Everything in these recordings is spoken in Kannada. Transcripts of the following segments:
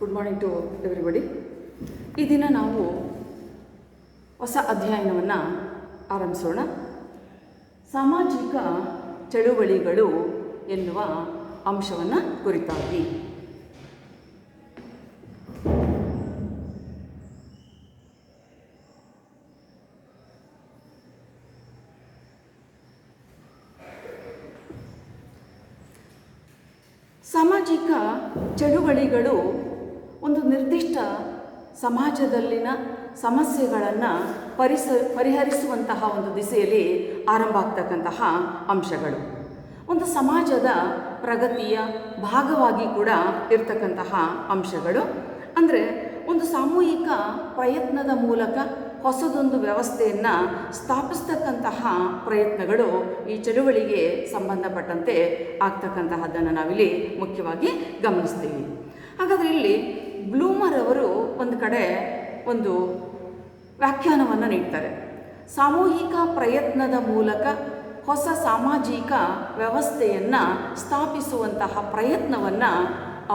Good morning to everybody. ಈ ದಿನ ನಾವು ಹೊಸ ಅಧ್ಯಯನವನ್ನು ಆರಂಭಿಸೋಣ. ಸಾಮಾಜಿಕ ಚಳುವಳಿಗಳು ಎನ್ನುವ ಅಂಶವನ್ನು ಕುರಿತಾಗಿ. ಸಾಮಾಜಿಕ ಚಳುವಳಿಗಳು ಒಂದು ನಿರ್ದಿಷ್ಟ ಸಮಾಜದಲ್ಲಿನ ಸಮಸ್ಯೆಗಳನ್ನು ಪರಿಹರಿಸುವಂತಹ ಒಂದು ದಿಸೆಯಲ್ಲಿ ಆರಂಭ ಆಗ್ತಕ್ಕಂತಹ ಅಂಶಗಳು. ಒಂದು ಸಮಾಜದ ಪ್ರಗತಿಯ ಭಾಗವಾಗಿ ಕೂಡ ಇರ್ತಕ್ಕಂತಹ ಅಂಶಗಳು. ಅಂದರೆ ಒಂದು ಸಾಮೂಹಿಕ ಪ್ರಯತ್ನದ ಮೂಲಕ ಹೊಸದೊಂದು ವ್ಯವಸ್ಥೆಯನ್ನು ಸ್ಥಾಪಿಸ್ತಕ್ಕಂತಹ ಪ್ರಯತ್ನಗಳು ಈ ಚಳುವಳಿಗೆ ಸಂಬಂಧಪಟ್ಟಂತೆ ಆಗ್ತಕ್ಕಂತಹದ್ದನ್ನು ನಾವಿಲ್ಲಿ ಮುಖ್ಯವಾಗಿ ಗಮನಿಸ್ತೀವಿ. ಹಾಗಾದರೆ ಇಲ್ಲಿ ಬ್ಲೂಮರ್ ಅವರು ಒಂದು ಕಡೆ ಒಂದು ವ್ಯಾಖ್ಯಾನವನ್ನು ನೀಡ್ತಾರೆ. ಸಾಮೂಹಿಕ ಪ್ರಯತ್ನದ ಮೂಲಕ ಹೊಸ ಸಾಮಾಜಿಕ ವ್ಯವಸ್ಥೆಯನ್ನು ಸ್ಥಾಪಿಸುವಂತಹ ಪ್ರಯತ್ನವನ್ನು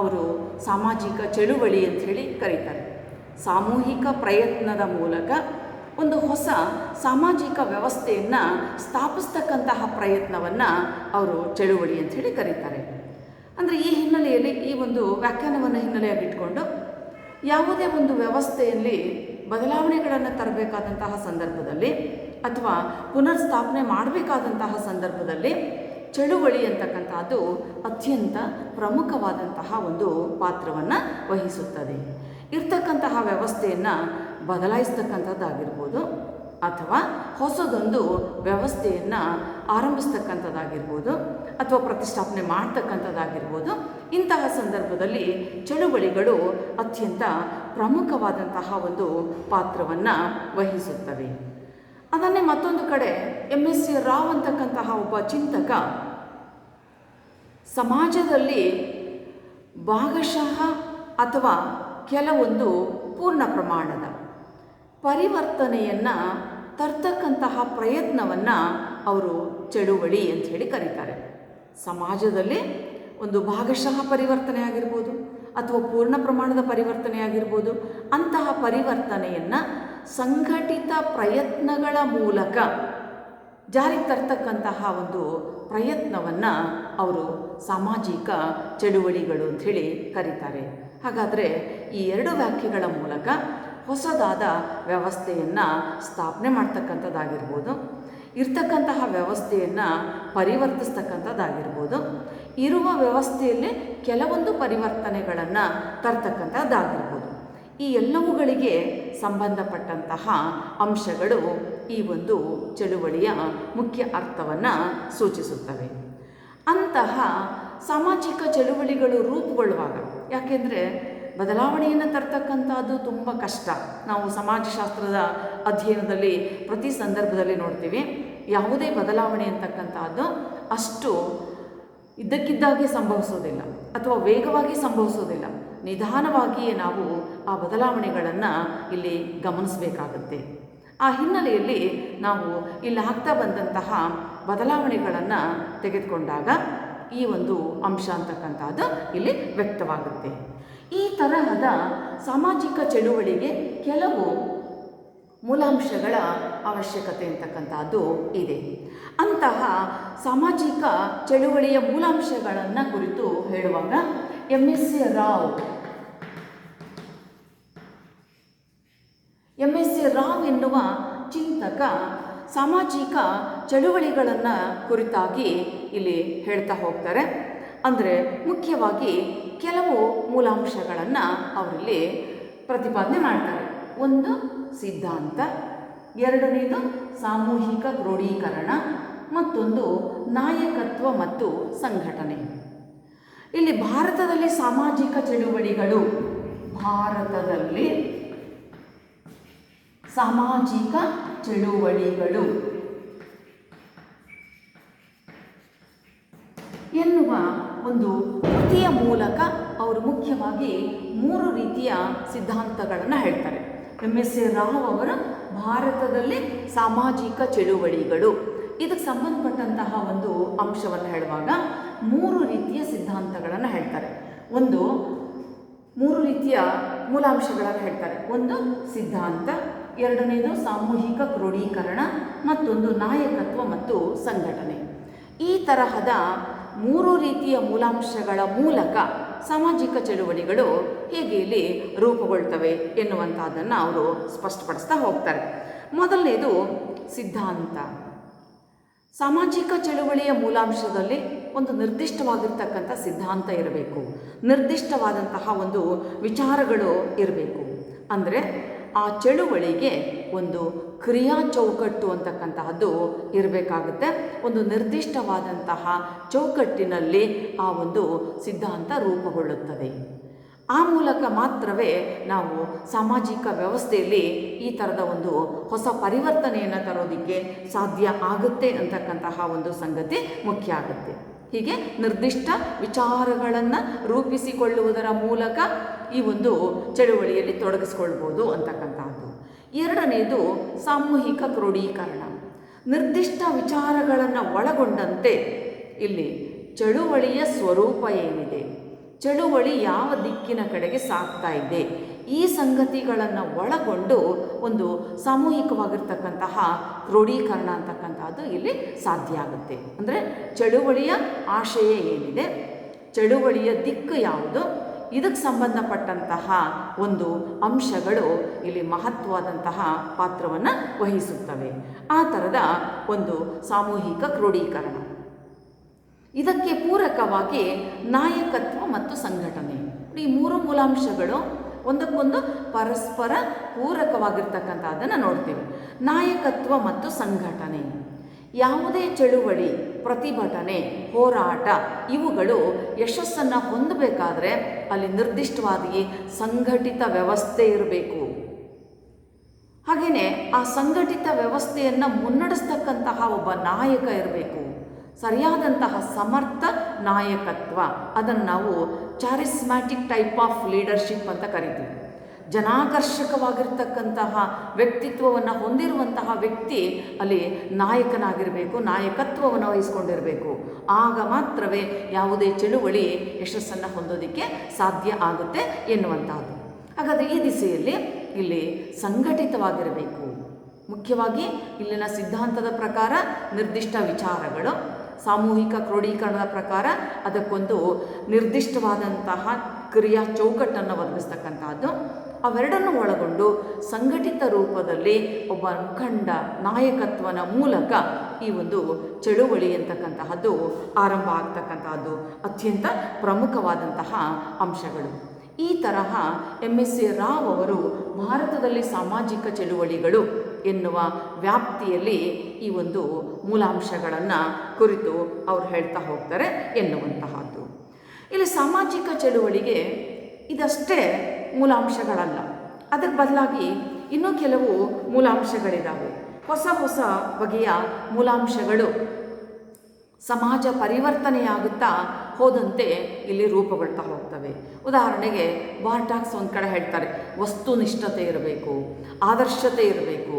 ಅವರು ಸಾಮಾಜಿಕ ಚಳುವಳಿ ಅಂತ ಹೇಳಿ ಕರೀತಾರೆ. ಸಾಮೂಹಿಕ ಪ್ರಯತ್ನದ ಮೂಲಕ ಒಂದು ಹೊಸ ಸಾಮಾಜಿಕ ವ್ಯವಸ್ಥೆಯನ್ನು ಸ್ಥಾಪಿಸ್ತಕ್ಕಂತಹ ಪ್ರಯತ್ನವನ್ನು ಅವರು ಚಳುವಳಿ ಅಂತ ಹೇಳಿ ಕರೀತಾರೆ. ಅಂದರೆ ಈ ಹಿನ್ನೆಲೆಯಲ್ಲಿ ಈ ಒಂದು ವ್ಯಾಖ್ಯಾನವನ್ನು ಹಿನ್ನೆಲೆಯಾಗಿಟ್ಕೊಂಡು ಯಾವುದೇ ಒಂದು ವ್ಯವಸ್ಥೆಯಲ್ಲಿ ಬದಲಾವಣೆಗಳನ್ನು ತರಬೇಕಾದಂತಹ ಸಂದರ್ಭದಲ್ಲಿ ಅಥವಾ ಪುನರ್ ಸ್ಥಾಪನೆ ಮಾಡಬೇಕಾದಂತಹ ಸಂದರ್ಭದಲ್ಲಿ ಚಳುವಳಿ ಅಂತಕ್ಕಂಥದ್ದು ಅತ್ಯಂತ ಪ್ರಮುಖವಾದಂತಹ ಒಂದು ಪಾತ್ರವನ್ನು ವಹಿಸುತ್ತದೆ. ಇರ್ತಕ್ಕಂತಹ ವ್ಯವಸ್ಥೆಯನ್ನು ಬದಲಾಯಿಸ್ತಕ್ಕಂಥದ್ದಾಗಿರ್ಬೋದು ಅಥವಾ ಹೊಸದೊಂದು ವ್ಯವಸ್ಥೆಯನ್ನು ಆರಂಭಿಸ್ತಕ್ಕಂಥದ್ದಾಗಿರ್ಬೋದು ಅಥವಾ ಪ್ರತಿಷ್ಠಾಪನೆ ಮಾಡ್ತಕ್ಕಂಥದ್ದಾಗಿರ್ಬೋದು. ಇಂತಹ ಸಂದರ್ಭದಲ್ಲಿ ಚಳುವಳಿಗಳು ಅತ್ಯಂತ ಪ್ರಮುಖವಾದಂತಹ ಒಂದು ಪಾತ್ರವನ್ನು ವಹಿಸುತ್ತವೆ. ಅದನ್ನೇ ಮತ್ತೊಂದು ಕಡೆ MSc ರಾವ್ ಅಂತಕ್ಕಂತಹ ಒಬ್ಬ ಚಿಂತಕ ಸಮಾಜದಲ್ಲಿ ಭಾಗಶಃ ಅಥವಾ ಕೆಲವೊಂದು ಪೂರ್ಣ ಪ್ರಮಾಣದ ಪರಿವರ್ತನೆಯನ್ನು ತರ್ತಕ್ಕಂತಹ ಪ್ರಯತ್ನವನ್ನು ಅವರು ಚಳುವಳಿ ಅಂತ ಹೇಳಿ ಕರೀತಾರೆ. ಸಮಾಜದಲ್ಲಿ ಒಂದು ಭಾಗಶಃ ಪರಿವರ್ತನೆ ಆಗಿರ್ಬೋದು ಅಥವಾ ಪೂರ್ಣ ಪ್ರಮಾಣದ ಪರಿವರ್ತನೆ ಆಗಿರ್ಬೋದು. ಅಂತಹ ಪರಿವರ್ತನೆಯನ್ನು ಸಂಘಟಿತ ಪ್ರಯತ್ನಗಳ ಮೂಲಕ ಜಾರಿಗೆ ತರ್ತಕ್ಕಂತಹ ಒಂದು ಪ್ರಯತ್ನವನ್ನು ಅವರು ಸಾಮಾಜಿಕ ಚಳುವಳಿಗಳು ಅಂಥೇಳಿ ಕರೀತಾರೆ. ಹಾಗಾದರೆ ಈ ಎರಡು ವ್ಯಾಖ್ಯೆಗಳ ಮೂಲಕ ಹೊಸದಾದ ವ್ಯವಸ್ಥೆಯನ್ನು ಸ್ಥಾಪನೆ ಮಾಡ್ತಕ್ಕಂಥದ್ದಾಗಿರ್ಬೋದು, ಇರ್ತಕ್ಕಂತಹ ವ್ಯವಸ್ಥೆಯನ್ನು ಪರಿವರ್ತಿಸ್ತಕ್ಕಂಥದ್ದಾಗಿರ್ಬೋದು, ಇರುವ ವ್ಯವಸ್ಥೆಯಲ್ಲಿ ಕೆಲವೊಂದು ಪರಿವರ್ತನೆಗಳನ್ನು ತರ್ತಕ್ಕಂಥದ್ದಾಗಿರ್ಬೋದು. ಈ ಎಲ್ಲವುಗಳಿಗೆ ಸಂಬಂಧಪಟ್ಟಂತಹ ಅಂಶಗಳು ಈ ಒಂದು ಚಳುವಳಿಯ ಮುಖ್ಯ ಅರ್ಥವನ್ನು ಸೂಚಿಸುತ್ತವೆ. ಅಂತಹ ಸಾಮಾಜಿಕ ಚಳುವಳಿಗಳು ರೂಪುಗೊಳ್ಳುವಾಗ, ಯಾಕೆಂದರೆ ಬದಲಾವಣೆಯನ್ನು ತರ್ತಕ್ಕಂಥದ್ದು ತುಂಬ ಕಷ್ಟ. ನಾವು ಸಮಾಜಶಾಸ್ತ್ರದ ಅಧ್ಯಯನದಲ್ಲಿ ಪ್ರತಿ ಸಂದರ್ಭದಲ್ಲಿ ನೋಡ್ತೀವಿ. ಯಾವುದೇ ಬದಲಾವಣೆ ಅಂತಕ್ಕಂಥದ್ದು ಅಷ್ಟು ಇದ್ದಕ್ಕಿದ್ದಾಗೆ ಸಂಭವಿಸೋದಿಲ್ಲ ಅಥವಾ ವೇಗವಾಗಿ ಸಂಭವಿಸೋದಿಲ್ಲ. ನಿಧಾನವಾಗಿಯೇ ನಾವು ಆ ಬದಲಾವಣೆಗಳನ್ನು ಇಲ್ಲಿ ಗಮನಿಸಬೇಕಾಗುತ್ತೆ. ಆ ಹಿನ್ನೆಲೆಯಲ್ಲಿ ನಾವು ಇಲ್ಲಿ ಆಗ್ತಾ ಬಂದಂತಹ ಬದಲಾವಣೆಗಳನ್ನು ತೆಗೆದುಕೊಂಡಾಗ ಈ ಒಂದು ಅಂಶ ಅಂತಕ್ಕಂಥದ್ದು ಇಲ್ಲಿ ವ್ಯಕ್ತವಾಗುತ್ತೆ. ಈ ತರಹದ ಸಾಮಾಜಿಕ ಚಳುವಳಿಗೆ ಕೆಲವು ಮೂಲಾಂಶಗಳ ಅವಶ್ಯಕತೆ ಅಂತಕ್ಕಂಥದ್ದು ಇದೆ. ಅಂತಹ ಸಾಮಾಜಿಕ ಚಳುವಳಿಯ ಮೂಲಾಂಶಗಳನ್ನು ಕುರಿತು ಹೇಳುವಾಗ MSc ರಾವ್ ಎನ್ನುವ ಚಿಂತಕ ಸಾಮಾಜಿಕ ಚಳುವಳಿಗಳನ್ನು ಕುರಿತಾಗಿ ಇಲ್ಲಿ ಹೇಳ್ತಾ ಹೋಗ್ತಾರೆ. ಅಂದರೆ ಮುಖ್ಯವಾಗಿ ಕೆಲವು ಮೂಲಾಂಶಗಳನ್ನು ಅವರಲ್ಲಿ ಪ್ರತಿಪಾದನೆ ಮಾಡ್ತಾರೆ. ಒಂದು ಸಿದ್ಧಾಂತ, ಎರಡನೇದು ಸಾಮೂಹಿಕ ಕ್ರೋಢೀಕರಣ, ಮತ್ತೊಂದು ನಾಯಕತ್ವ ಮತ್ತು ಸಂಘಟನೆ. ಇಲ್ಲಿ ಭಾರತದಲ್ಲಿ ಸಾಮಾಜಿಕ ಚಳುವಳಿಗಳು, ಭಾರತದಲ್ಲಿ ಸಾಮಾಜಿಕ ಚಳುವಳಿಗಳು ಎನ್ನುವ ಒಂದು ಕೃತಿಯ ಮೂಲಕ ಅವರು ಮುಖ್ಯವಾಗಿ 3 ರೀತಿಯ ಸಿದ್ಧಾಂತಗಳನ್ನು ಹೇಳ್ತಾರೆ. MSc ರಾವ್ ಅವರು ಭಾರತದಲ್ಲಿ ಸಾಮಾಜಿಕ ಚಳುವಳಿಗಳು ಇದಕ್ಕೆ ಸಂಬಂಧಪಟ್ಟಂತಹ ಒಂದು ಅಂಶವನ್ನು ಹೇಳುವಾಗ 3 ರೀತಿಯ ಸಿದ್ಧಾಂತಗಳನ್ನು ಹೇಳ್ತಾರೆ. ಒಂದು ಮೂರು ರೀತಿಯ ಮೂಲಾಂಶಗಳನ್ನು ಹೇಳ್ತಾರೆ. ಒಂದು ಸಿದ್ಧಾಂತ, ಎರಡನೇದು ಸಾಮೂಹಿಕ ಕ್ರೋಢೀಕರಣ, ಮತ್ತೊಂದು ನಾಯಕತ್ವ ಮತ್ತು ಸಂಘಟನೆ. ಈ ತರಹದ ಮೂರು ರೀತಿಯ ಮೂಲಾಂಶಗಳ ಮೂಲಕ ಸಾಮಾಜಿಕ ಚಳುವಳಿಗಳು ಹೇಗೆ ಇಲ್ಲಿ ರೂಪುಗೊಳ್ತವೆ ಎನ್ನುವಂಥದ್ದನ್ನು ಅವರು ಸ್ಪಷ್ಟಪಡಿಸ್ತಾ ಹೋಗ್ತಾರೆ. ಮೊದಲನೇದು ಸಿದ್ಧಾಂತ. ಸಾಮಾಜಿಕ ಚಳುವಳಿಯ ಮೂಲಾಂಶದಲ್ಲಿ ಒಂದು ನಿರ್ದಿಷ್ಟವಾಗಿರ್ತಕ್ಕಂಥ ಸಿದ್ಧಾಂತ ಇರಬೇಕು, ನಿರ್ದಿಷ್ಟವಾದಂತಹ ಒಂದು ವಿಚಾರಗಳು ಇರಬೇಕು. ಅಂದರೆ ಆ ಚಳುವಳಿಗೆ ಒಂದು ಕ್ರಿಯಾ ಚೌಕಟ್ಟು ಅಂತಕ್ಕಂತಹದ್ದು ಇರಬೇಕಾಗುತ್ತೆ. ಒಂದು ನಿರ್ದಿಷ್ಟವಾದಂತಹ ಚೌಕಟ್ಟಿನಲ್ಲಿ ಆ ಒಂದು ಸಿದ್ಧಾಂತ ರೂಪುಗೊಳ್ಳುತ್ತದೆ. ಆ ಮೂಲಕ ಮಾತ್ರವೇ ನಾವು ಸಾಮಾಜಿಕ ವ್ಯವಸ್ಥೆಯಲ್ಲಿ ಈ ಥರದ ಒಂದು ಹೊಸ ಪರಿವರ್ತನೆಯನ್ನು ತರೋದಕ್ಕೆ ಸಾಧ್ಯ ಆಗುತ್ತೆ ಅಂತಕ್ಕಂತಹ ಒಂದು ಸಂಗತಿ ಮುಖ್ಯ ಆಗುತ್ತೆ. ಹೀಗೆ ನಿರ್ದಿಷ್ಟ ವಿಚಾರಗಳನ್ನು ರೂಪಿಸಿಕೊಳ್ಳುವುದರ ಮೂಲಕ ಈ ಒಂದು ಚಳುವಳಿಯಲ್ಲಿ ತೊಡಗಿಸ್ಕೊಳ್ಬೋದು ಅಂತಕ್ಕಂಥದ್ದು. ಎರಡನೇದು ಸಾಮೂಹಿಕ ಕ್ರೋಢೀಕರಣ. ನಿರ್ದಿಷ್ಟ ವಿಚಾರಗಳನ್ನು ಒಳಗೊಂಡಂತೆ ಇಲ್ಲಿ ಚಳುವಳಿಯ ಸ್ವರೂಪ ಏನಿದೆ, ಚಳುವಳಿ ಯಾವ ದಿಕ್ಕಿನ ಕಡೆಗೆ ಸಾಗ್ತಾ ಇದೆ, ಈ ಸಂಗತಿಗಳನ್ನು ಒಳಗೊಂಡು ಒಂದು ಸಾಮೂಹಿಕವಾಗಿರ್ತಕ್ಕಂತಹ ಕ್ರೋಢೀಕರಣ ಅಂತಕ್ಕಂಥದ್ದು ಇಲ್ಲಿ ಸಾಧ್ಯ ಆಗುತ್ತೆ. ಅಂದರೆ ಚಳುವಳಿಯ ಆಶಯ ಏನಿದೆ, ಚಳುವಳಿಯ ದಿಕ್ಕು ಯಾವುದು, ಇದಕ್ಕೆ ಸಂಬಂಧಪಟ್ಟಂತಹ ಒಂದು ಅಂಶಗಳು ಇಲ್ಲಿ ಮಹತ್ವವಾದಂತಹ ಪಾತ್ರವನ್ನು ವಹಿಸುತ್ತವೆ. ಆ ಥರದ ಒಂದು ಸಾಮೂಹಿಕ ಕ್ರೋಢೀಕರಣ. ಇದಕ್ಕೆ ಪೂರಕವಾಗಿ ನಾಯಕತ್ವ ಮತ್ತು ಸಂಘಟನೆ. ಈ ಮೂರು ಮೂಲಾಂಶಗಳು ಒಂದಕ್ಕೊಂದು ಪರಸ್ಪರ ಪೂರಕವಾಗಿರ್ತಕ್ಕಂಥದ್ದನ್ನು ನೋಡ್ತೀವಿ. ನಾಯಕತ್ವ ಮತ್ತು ಸಂಘಟನೆ. ಯಾವುದೇ ಚಳುವಳಿ, ಪ್ರತಿಭಟನೆ, ಹೋರಾಟ ಇವುಗಳು ಯಶಸ್ಸನ್ನು ಹೊಂದಬೇಕಾದ್ರೆ ಅಲ್ಲಿ ನಿರ್ದಿಷ್ಟವಾಗಿ ಸಂಘಟಿತ ವ್ಯವಸ್ಥೆ ಇರಬೇಕು. ಹಾಗೆಯೇ ಆ ಸಂಘಟಿತ ವ್ಯವಸ್ಥೆಯನ್ನು ಮುನ್ನಡೆಸ್ತಕ್ಕಂತಹ ಒಬ್ಬ ನಾಯಕ ಇರಬೇಕು. ಸರಿಯಾದಂತಹ ಸಮರ್ಥ ನಾಯಕತ್ವ, ಅದನ್ನು ನಾವು ಚಾರಿಸ್ಮ್ಯಾಟಿಕ್ ಟೈಪ್ ಆಫ್ ಲೀಡರ್ಶಿಪ್ ಅಂತ ಕರಿತೀವಿ. ಜನಾಕರ್ಷಕವಾಗಿರ್ತಕ್ಕಂತಹ ವ್ಯಕ್ತಿತ್ವವನ್ನು ಹೊಂದಿರುವಂತಹ ವ್ಯಕ್ತಿ ಅಲ್ಲಿ ನಾಯಕನಾಗಿರಬೇಕು, ನಾಯಕತ್ವವನ್ನು ವಹಿಸ್ಕೊಂಡಿರಬೇಕು. ಆಗ ಮಾತ್ರವೇ ಯಾವುದೇ ಚಳುವಳಿ ಯಶಸ್ಸನ್ನು ಹೊಂದೋದಕ್ಕೆ ಸಾಧ್ಯ ಆಗುತ್ತೆ ಎನ್ನುವಂಥದ್ದು. ಹಾಗಾದರೆ ಈ ದಿಸೆಯಲ್ಲಿ ಇಲ್ಲಿ ಸಂಘಟಿತವಾಗಿರಬೇಕು. ಮುಖ್ಯವಾಗಿ ಇಲ್ಲಿನ ಸಿದ್ಧಾಂತದ ಪ್ರಕಾರ ನಿರ್ದಿಷ್ಟ ವಿಚಾರಗಳು, ಸಾಮೂಹಿಕ ಕ್ರೋಢೀಕರಣದ ಪ್ರಕಾರ ಅದಕ್ಕೊಂದು ನಿರ್ದಿಷ್ಟವಾದಂತಹ ಕ್ರಿಯಾ ಚೌಕಟ್ಟನ್ನು ಒದಗಿಸ್ತಕ್ಕಂಥದ್ದು. ಅವೆರಡನ್ನು ಒಳಗೊಂಡು ಸಂಘಟಿತ ರೂಪದಲ್ಲಿ ಒಬ್ಬ ಮುಖಂಡ ನಾಯಕತ್ವನ ಮೂಲಕ ಈ ಒಂದು ಚಳುವಳಿ ಅಂತಕ್ಕಂತಹದ್ದು ಆರಂಭ ಆಗ್ತಕ್ಕಂತಹದ್ದು ಅತ್ಯಂತ ಪ್ರಮುಖವಾದಂತಹ ಅಂಶಗಳು. ಈ ತರಹ MSc ರಾವ್ ಅವರು ಭಾರತದಲ್ಲಿ ಸಾಮಾಜಿಕ ಚಳುವಳಿಗಳು ಎನ್ನುವ ವ್ಯಾಪ್ತಿಯಲ್ಲಿ ಈ ಒಂದು ಮೂಲಾಂಶಗಳನ್ನು ಕುರಿತು ಅವರು ಹೇಳ್ತಾ ಹೋಗ್ತಾರೆ ಎನ್ನುವಂತಹದ್ದು. ಇಲ್ಲಿ ಸಾಮಾಜಿಕ ಚಳುವಳಿಗೆ ಇದಷ್ಟೇ ಮೂಲಾಂಶಗಳಲ್ಲ, ಅದಕ್ಕೆ ಬದಲಾಗಿ ಇನ್ನೂ ಕೆಲವು ಮೂಲಾಂಶಗಳಿದ್ದಾವೆ. ಹೊಸ ಹೊಸ ಬಗೆಯ ಮೂಲಾಂಶಗಳು ಸಮಾಜ ಪರಿವರ್ತನೆಯಾಗುತ್ತಾ ಹೋದಂತೆ ಇಲ್ಲಿ ರೂಪುಗೊಳ್ತಾ ಹೋಗ್ತವೆ. ಉದಾಹರಣೆಗೆ ಬಾರ್ಟಾಕ್ಸ್ ಒಂದು ಕಡೆ ಹೇಳ್ತಾರೆ, ವಸ್ತುನಿಷ್ಠತೆ ಇರಬೇಕು, ಆದರ್ಶತೆ ಇರಬೇಕು.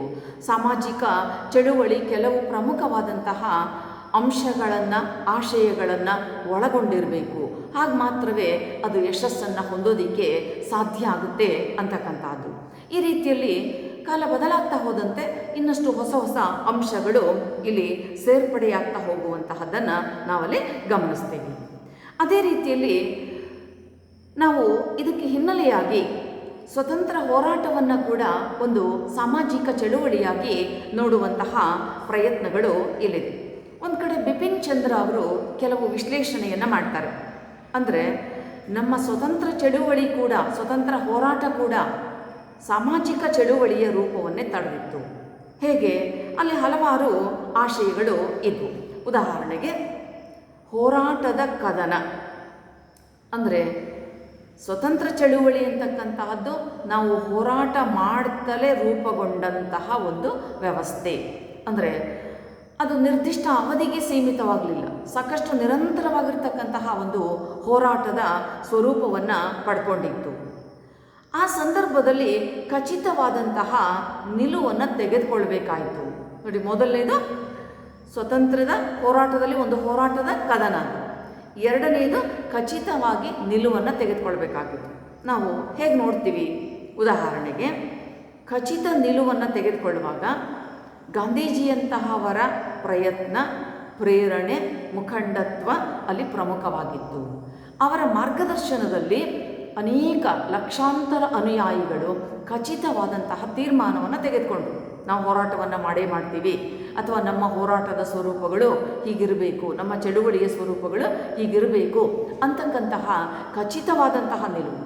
ಸಾಮಾಜಿಕ ಚಳುವಳಿ ಕೆಲವು ಪ್ರಮುಖವಾದಂತಹ ಅಂಶಗಳನ್ನು, ಆಶಯಗಳನ್ನು ಒಳಗೊಂಡಿರಬೇಕು. ಹಾಗೆ ಮಾತ್ರವೇ ಅದು ಯಶಸ್ಸನ್ನು ಹೊಂದೋದಕ್ಕೆ ಸಾಧ್ಯ ಆಗುತ್ತೆ ಅಂತಕ್ಕಂಥದ್ದು. ಈ ರೀತಿಯಲ್ಲಿ ಕಾಲ ಬದಲಾಗ್ತಾ ಹೋದಂತೆ ಇನ್ನಷ್ಟು ಹೊಸ ಹೊಸ ಅಂಶಗಳು ಇಲ್ಲಿ ಸೇರ್ಪಡೆಯಾಗ್ತಾ ಹೋಗುವಂತಹದ್ದನ್ನು ನಾವಲ್ಲಿ ಗಮನಿಸ್ತೇವೆ. ಅದೇ ರೀತಿಯಲ್ಲಿ ನಾವು ಇದಕ್ಕೆ ಹಿನ್ನೆಲೆಯಾಗಿ ಸ್ವತಂತ್ರ ಹೋರಾಟವನ್ನು ಕೂಡ ಒಂದು ಸಾಮಾಜಿಕ ಚಳುವಳಿಯಾಗಿ ನೋಡುವಂತಹ ಪ್ರಯತ್ನಗಳು ಇಲ್ಲಿದೆ. ಒಂದು ಕಡೆ ಬಿಪಿನ್ ಚಂದ್ರ ಅವರು ಕೆಲವು ವಿಶ್ಲೇಷಣೆಯನ್ನು ಮಾಡ್ತಾರೆ. ಅಂದರೆ ನಮ್ಮ ಸ್ವತಂತ್ರ ಚಳುವಳಿ ಕೂಡ, ಸ್ವತಂತ್ರ ಹೋರಾಟ ಕೂಡ ಸಾಮಾಜಿಕ ಚಳುವಳಿಯ ರೂಪವನ್ನೇ ತಳೆದಿತ್ತು. ಹೇಗೆ? ಅಲ್ಲಿ ಹಲವಾರು ಆಶಯಗಳು ಇದ್ವು. ಉದಾಹರಣೆಗೆ ಹೋರಾಟದ ಕದನ. ಅಂದರೆ ಸ್ವತಂತ್ರ ಚಳುವಳಿ ಅಂತಕ್ಕಂತಹದ್ದು ನಾವು ಹೋರಾಟ ಮಾಡುತ್ತಲೇ ರೂಪುಗೊಂಡಂತಹ ಒಂದು ವ್ಯವಸ್ಥೆ. ಅಂದರೆ ಅದು ನಿರ್ದಿಷ್ಟ ಅವಧಿಗೆ ಸೀಮಿತವಾಗಲಿಲ್ಲ, ಸಾಕಷ್ಟು ನಿರಂತರವಾಗಿರ್ತಕ್ಕಂತಹ ಒಂದು ಹೋರಾಟದ ಸ್ವರೂಪವನ್ನು ಪಡ್ಕೊಂಡಿತ್ತು. ಆ ಸಂದರ್ಭದಲ್ಲಿ ಖಚಿತವಾದಂತಹ ನಿಲುವನ್ನು ತೆಗೆದುಕೊಳ್ಬೇಕಾಯಿತು. ನೋಡಿ, ಮೊದಲನೇದು ಸ್ವತಂತ್ರದ ಹೋರಾಟದಲ್ಲಿ ಒಂದು ಹೋರಾಟದ ಕದನ, ಎರಡನೇದು ಖಚಿತವಾಗಿ ನಿಲುವನ್ನು ತೆಗೆದುಕೊಳ್ಬೇಕಾಗಿತ್ತು. ನಾವು ಹೇಗೆ ನೋಡ್ತೀವಿ? ಉದಾಹರಣೆಗೆ ಖಚಿತ ನಿಲುವನ್ನು ತೆಗೆದುಕೊಳ್ಳುವಾಗ ಗಾಂಧೀಜಿಯಂತಹವರ ಪ್ರಯತ್ನ, ಪ್ರೇರಣೆ, ಮುಖಂಡತ್ವ ಅಲ್ಲಿ ಪ್ರಮುಖವಾಗಿತ್ತು. ಅವರ ಮಾರ್ಗದರ್ಶನದಲ್ಲಿ ಅನೇಕ ಲಕ್ಷಾಂತರ ಅನುಯಾಯಿಗಳು ಖಚಿತವಾದಂತಹ ತೀರ್ಮಾನವನ್ನು ತೆಗೆದುಕೊಂಡ್ರು. ನಾವು ಹೋರಾಟವನ್ನು ಮಾಡೇ ಮಾಡ್ತೀವಿ, ಅಥವಾ ನಮ್ಮ ಹೋರಾಟದ ಸ್ವರೂಪಗಳು ಹೀಗಿರಬೇಕು, ನಮ್ಮ ಚಳುವಳಿಯ ಸ್ವರೂಪಗಳು ಹೀಗಿರಬೇಕು ಅಂತಕ್ಕಂತಹ ಖಚಿತವಾದಂತಹ ನಿಲುವು.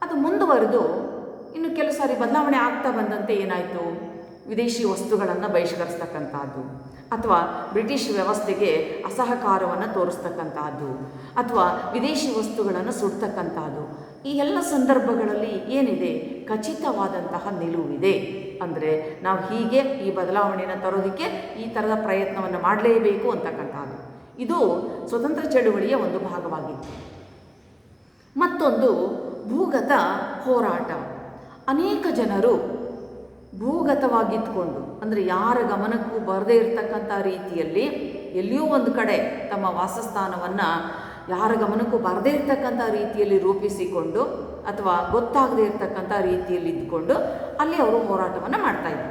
ಅದು ಮುಂದುವರೆದು ಇನ್ನು ಕೆಲವು ಸಾರಿ ಬದಲಾವಣೆ ಆಗ್ತಾ ಬಂದಂತೆ ಏನಾಯಿತು? ವಿದೇಶಿ ವಸ್ತುಗಳನ್ನು ಬಹಿಷ್ಕರಿಸ್ತಕ್ಕಂಥದ್ದು, ಅಥವಾ ಬ್ರಿಟಿಷ್ ವ್ಯವಸ್ಥೆಗೆ ಅಸಹಕಾರವನ್ನು ತೋರಿಸ್ತಕ್ಕಂಥದ್ದು, ಅಥವಾ ವಿದೇಶಿ ವಸ್ತುಗಳನ್ನು ಸುಡ್ತಕ್ಕಂಥದ್ದು. ಈ ಎಲ್ಲ ಸಂದರ್ಭಗಳಲ್ಲಿ ಏನಿದೆ? ಖಚಿತವಾದಂತಹ ನಿಲುವಿದೆ. ಅಂದರೆ ನಾವು ಹೀಗೆ ಈ ಬದಲಾವಣೆಯನ್ನು ತರೋದಕ್ಕೆ ಈ ಥರದ ಪ್ರಯತ್ನವನ್ನು ಮಾಡಲೇಬೇಕು ಅಂತಕ್ಕಂಥದ್ದು. ಇದು ಸ್ವತಂತ್ರ ಚಳುವಳಿಯ ಒಂದು ಭಾಗವಾಗಿತ್ತು. ಮತ್ತೊಂದು ಭೂಗತ ಹೋರಾಟ. ಅನೇಕ ಜನರು ಭೂಗತವಾಗಿದ್ದುಕೊಂಡು, ಅಂದರೆ ಯಾರ ಗಮನಕ್ಕೂ ಬರದೇ ಇರತಕ್ಕಂಥ ರೀತಿಯಲ್ಲಿ ಎಲ್ಲಿಯೋ ಒಂದು ಕಡೆ ತಮ್ಮ ವಾಸಸ್ಥಾನವನ್ನು ಯಾರ ಗಮನಕ್ಕೂ ಬರದೇ ಇರತಕ್ಕಂಥ ರೀತಿಯಲ್ಲಿ ರೂಪಿಸಿಕೊಂಡು, ಅಥವಾ ಗೊತ್ತಾಗದೇ ಇರತಕ್ಕಂಥ ರೀತಿಯಲ್ಲಿ ಇದ್ದುಕೊಂಡು ಅಲ್ಲಿ ಅವರು ಹೋರಾಟವನ್ನು ಮಾಡ್ತಾಯಿದ್ರು.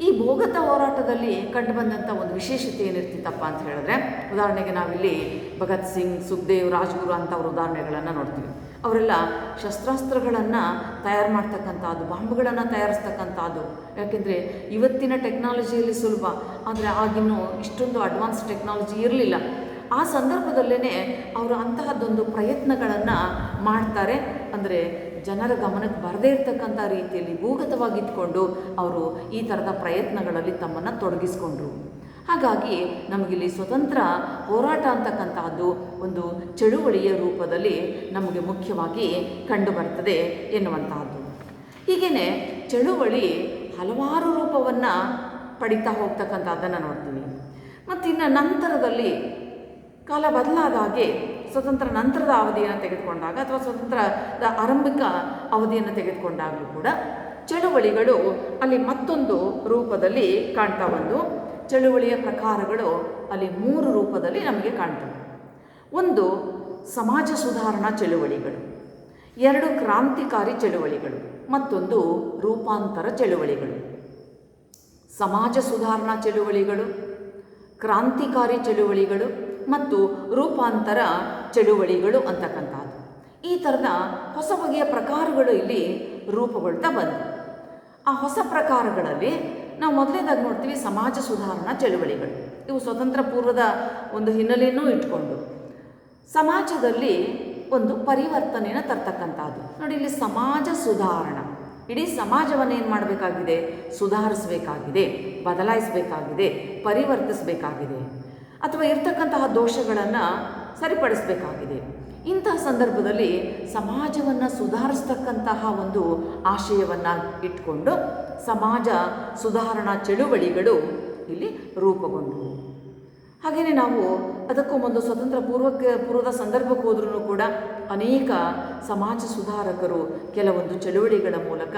ಈ ಭೂಗತ ಹೋರಾಟದಲ್ಲಿ ಕಂಡುಬಂದಂಥ ಒಂದು ವಿಶೇಷತೆ ಏನಿರ್ತಿತ್ತಪ್ಪ ಅಂತ ಹೇಳಿದ್ರೆ, ಉದಾಹರಣೆಗೆ ನಾವಿಲ್ಲಿ ಭಗತ್ ಸಿಂಗ್, ಸುಖದೇವ್, ರಾಜ್ಗುರು ಅಂಥವ್ರ ಉದಾಹರಣೆಗಳನ್ನು ನೋಡ್ತೀವಿ. ಅವರೆಲ್ಲ ಶಸ್ತ್ರಾಸ್ತ್ರಗಳನ್ನು ತಯಾರು ಮಾಡ್ತಕ್ಕಂಥದ್ದು, ಬಾಂಬ್ಗಳನ್ನು ತಯಾರಿಸ್ತಕ್ಕಂಥದ್ದು. ಯಾಕೆಂದರೆ ಇವತ್ತಿನ ಟೆಕ್ನಾಲಜಿಯಲ್ಲಿ ಸುಲಭ, ಆದರೆ ಆಗಿನ್ನೂ ಇಷ್ಟೊಂದು ಅಡ್ವಾನ್ಸ್ ಟೆಕ್ನಾಲಜಿ ಇರಲಿಲ್ಲ. ಆ ಸಂದರ್ಭದಲ್ಲೇ ಅವರು ಅಂತಹದ್ದೊಂದು ಪ್ರಯತ್ನಗಳನ್ನು ಮಾಡ್ತಾರೆ. ಅಂದರೆ ಜನರ ಗಮನಕ್ಕೆ ಬರದೇ ಇರತಕ್ಕಂಥ ರೀತಿಯಲ್ಲಿ ಭೂಗತವಾಗಿದ್ದುಕೊಂಡು ಅವರು ಈ ಥರದ ಪ್ರಯತ್ನಗಳಲ್ಲಿ ತಮ್ಮನ್ನು ತೊಡಗಿಸ್ಕೊಂಡ್ರು. ಹಾಗಾಗಿ ನಮಗಿಲ್ಲಿ ಸ್ವತಂತ್ರ ಹೋರಾಟ ಅಂತಕ್ಕಂತಹದ್ದು ಒಂದು ಚಳುವಳಿಯ ರೂಪದಲ್ಲಿ ನಮಗೆ ಮುಖ್ಯವಾಗಿ ಕಂಡುಬರ್ತದೆ ಎನ್ನುವಂತಹದ್ದು. ಹೀಗೇ ಚಳುವಳಿ ಹಲವಾರು ರೂಪವನ್ನು ಪಡಿತಾ ಹೋಗ್ತಕ್ಕಂಥದ್ದನ್ನು ನೋಡ್ತೀವಿ. ಮತ್ತು ಇನ್ನು ನಂತರದಲ್ಲಿ ಕಾಲ ಬದಲಾದ ಹಾಗೆ ಸ್ವತಂತ್ರ ನಂತರದ ಅವಧಿಯನ್ನು ತೆಗೆದುಕೊಂಡಾಗ ಅಥವಾ ಸ್ವತಂತ್ರದ ಆರಂಭಿಕ ಅವಧಿಯನ್ನು ತೆಗೆದುಕೊಂಡಾಗಲೂ ಕೂಡ ಚಳುವಳಿಗಳು ಅಲ್ಲಿ ಮತ್ತೊಂದು ರೂಪದಲ್ಲಿ ಕಾಣ್ತಾ ಬಂದು ಚಳುವಳಿಯ ಪ್ರಕಾರಗಳು ಅಲ್ಲಿ 3 ರೂಪದಲ್ಲಿ ನಮಗೆ ಕಾಣ್ತವೆ. ಒಂದು ಸಮಾಜ ಸುಧಾರಣಾ ಚಳುವಳಿಗಳು, 2 ಕ್ರಾಂತಿಕಾರಿ ಚಳುವಳಿಗಳು, ಮತ್ತೊಂದು ರೂಪಾಂತರ ಚಳುವಳಿಗಳು. ಸಮಾಜ ಸುಧಾರಣಾ ಚಳುವಳಿಗಳು, ಕ್ರಾಂತಿಕಾರಿ ಚಳುವಳಿಗಳು ಮತ್ತು ರೂಪಾಂತರ ಚಳುವಳಿಗಳು ಅಂತಕ್ಕಂಥದ್ದು. ಈ ಥರದ ಹೊಸ ಬಗೆಯ ಪ್ರಕಾರಗಳು ಇಲ್ಲಿ ರೂಪುಗೊಳ್ತಾ ಬಂದವು. ಆ ಹೊಸ ಪ್ರಕಾರಗಳಲ್ಲಿ ನಾವು ಮೊದಲನೇದಾಗಿ ನೋಡ್ತೀವಿ ಸಮಾಜ ಸುಧಾರಣಾ ಚಳುವಳಿಗಳು. ಇವು ಸ್ವತಂತ್ರ ಪೂರ್ವದ ಒಂದು ಹಿನ್ನೆಲೆಯನ್ನೂ ಇಟ್ಕೊಂಡು ಸಮಾಜದಲ್ಲಿ ಒಂದು ಪರಿವರ್ತನೆಯನ್ನು ತರ್ತಕ್ಕಂಥದ್ದು. ನೋಡಿ, ಇಲ್ಲಿ ಸಮಾಜ ಸುಧಾರಣಾ, ಇಡೀ ಸಮಾಜವನ್ನು ಏನು ಮಾಡಬೇಕಾಗಿದೆ? ಸುಧಾರಿಸಬೇಕಾಗಿದೆ, ಬದಲಾಯಿಸಬೇಕಾಗಿದೆ, ಪರಿವರ್ತಿಸಬೇಕಾಗಿದೆ, ಅಥವಾ ಇರ್ತಕ್ಕಂತಹ ದೋಷಗಳನ್ನು ಸರಿಪಡಿಸಬೇಕಾಗಿದೆ. ಇಂತಹ ಸಂದರ್ಭದಲ್ಲಿ ಸಮಾಜವನ್ನು ಸುಧಾರಿಸ್ತಕ್ಕಂತಹ ಒಂದು ಆಶಯವನ್ನು ಇಟ್ಕೊಂಡು ಸಮಾಜ ಸುಧಾರಣಾ ಚಳುವಳಿಗಳು ಇಲ್ಲಿ ರೂಪುಗೊಂಡವು. ಹಾಗೆಯೇ ನಾವು ಅದಕ್ಕೂ ಒಂದು ಸ್ವತಂತ್ರ ಪೂರ್ವದ ಸಂದರ್ಭಕ್ಕೆ ಹೋದ್ರೂ ಕೂಡ ಅನೇಕ ಸಮಾಜ ಸುಧಾರಕರು ಕೆಲವೊಂದು ಚಳುವಳಿಗಳ ಮೂಲಕ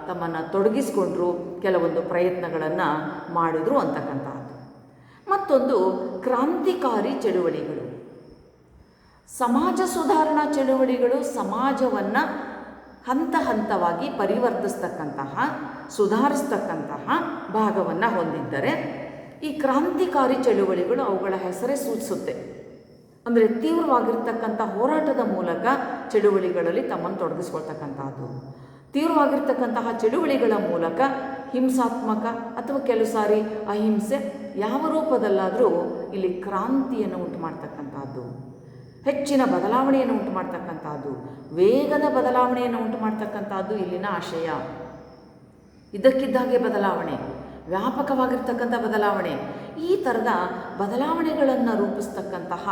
ತಮ್ಮನ್ನು ತೊಡಗಿಸಿಕೊಂಡ್ರು, ಕೆಲವೊಂದು ಪ್ರಯತ್ನಗಳನ್ನು ಮಾಡಿದ್ರು ಅಂತಕ್ಕಂಥದ್ದು. ಮತ್ತೊಂದು ಕ್ರಾಂತಿಕಾರಿ ಚಳುವಳಿಗಳು. ಸಮಾಜ ಸುಧಾರಣಾ ಚಳುವಳಿಗಳು ಸಮಾಜವನ್ನು ಹಂತ ಹಂತವಾಗಿ ಪರಿವರ್ತಿಸ್ತಕ್ಕಂತಹ, ಸುಧಾರಿಸ್ತಕ್ಕಂತಹ ಭಾಗವನ್ನು ಹೊಂದಿದ್ದರೆ, ಈ ಕ್ರಾಂತಿಕಾರಿ ಚಳುವಳಿಗಳು ಅವುಗಳ ಹೆಸರೇ ಸೂಚಿಸುತ್ತೆ. ಅಂದರೆ ತೀವ್ರವಾಗಿರ್ತಕ್ಕಂಥ ಹೋರಾಟದ ಮೂಲಕ ಚಳುವಳಿಗಳಲ್ಲಿ ತಮ್ಮನ್ನು ತೊಡಗಿಸ್ಕೊಳ್ತಕ್ಕಂಥದ್ದು. ತೀವ್ರವಾಗಿರ್ತಕ್ಕಂತಹ ಚಳುವಳಿಗಳ ಮೂಲಕ ಹಿಂಸಾತ್ಮಕ ಅಥವಾ ಕೆಲವು ಸಾರಿ ಅಹಿಂಸೆ ಯಾವ ರೂಪದಲ್ಲಾದರೂ ಇಲ್ಲಿ ಕ್ರಾಂತಿಯನ್ನು ಉಂಟು ಮಾಡ್ತಕ್ಕಂಥದ್ದು, ಹೆಚ್ಚಿನ ಬದಲಾವಣೆಯನ್ನು ಉಂಟು ಮಾಡ್ತಕ್ಕಂಥದ್ದು, ವೇಗದ ಬದಲಾವಣೆಯನ್ನು ಉಂಟು ಮಾಡ್ತಕ್ಕಂಥದ್ದು ಇಲ್ಲಿನ ಆಶಯ. ಇದ್ದಕ್ಕಿದ್ದಾಗೆ ಬದಲಾವಣೆ, ವ್ಯಾಪಕವಾಗಿರ್ತಕ್ಕಂಥ ಬದಲಾವಣೆ, ಈ ಥರದ ಬದಲಾವಣೆಗಳನ್ನು ರೂಪಿಸ್ತಕ್ಕಂತಹ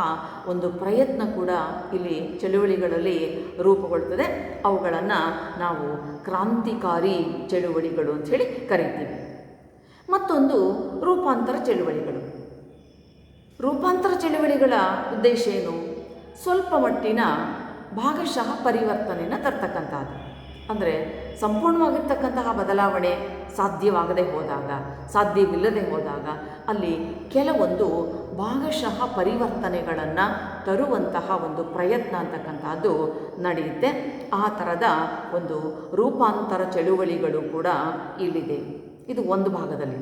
ಒಂದು ಪ್ರಯತ್ನ ಕೂಡ ಇಲ್ಲಿ ಚಳುವಳಿಗಳಲ್ಲಿ ರೂಪುಗೊಳ್ತದೆ. ಅವುಗಳನ್ನು ನಾವು ಕ್ರಾಂತಿಕಾರಿ ಚಳುವಳಿಗಳು ಅಂಥೇಳಿ ಕರಿತೀವಿ. ಮತ್ತೊಂದು ರೂಪಾಂತರ ಚಳುವಳಿಗಳು. ರೂಪಾಂತರ ಚಳುವಳಿಗಳ ಉದ್ದೇಶ ಏನು? ಸ್ವಲ್ಪ ಮಟ್ಟಿನ ಭಾಗಶಃ ಪರಿವರ್ತನೆಯನ್ನು ತರ್ತಕ್ಕಂಥದ್ದು. ಅಂದರೆ ಸಂಪೂರ್ಣವಾಗಿರ್ತಕ್ಕಂತಹ ಬದಲಾವಣೆ ಸಾಧ್ಯವಾಗದೆ ಹೋದಾಗ, ಸಾಧ್ಯವಿಲ್ಲದೆ ಹೋದಾಗ ಅಲ್ಲಿ ಕೆಲವೊಂದು ಭಾಗಶಃ ಪರಿವರ್ತನೆಗಳನ್ನು ತರುವಂತಹ ಒಂದು ಪ್ರಯತ್ನ ಅಂತಕ್ಕಂಥದ್ದು ನಡೆಯುತ್ತೆ. ಆ ಥರದ ಒಂದು ರೂಪಾಂತರ ಚಳುವಳಿಗಳು ಕೂಡ ಇಲ್ಲಿದೆ. ಇದು ಒಂದು ಭಾಗದಲ್ಲಿ.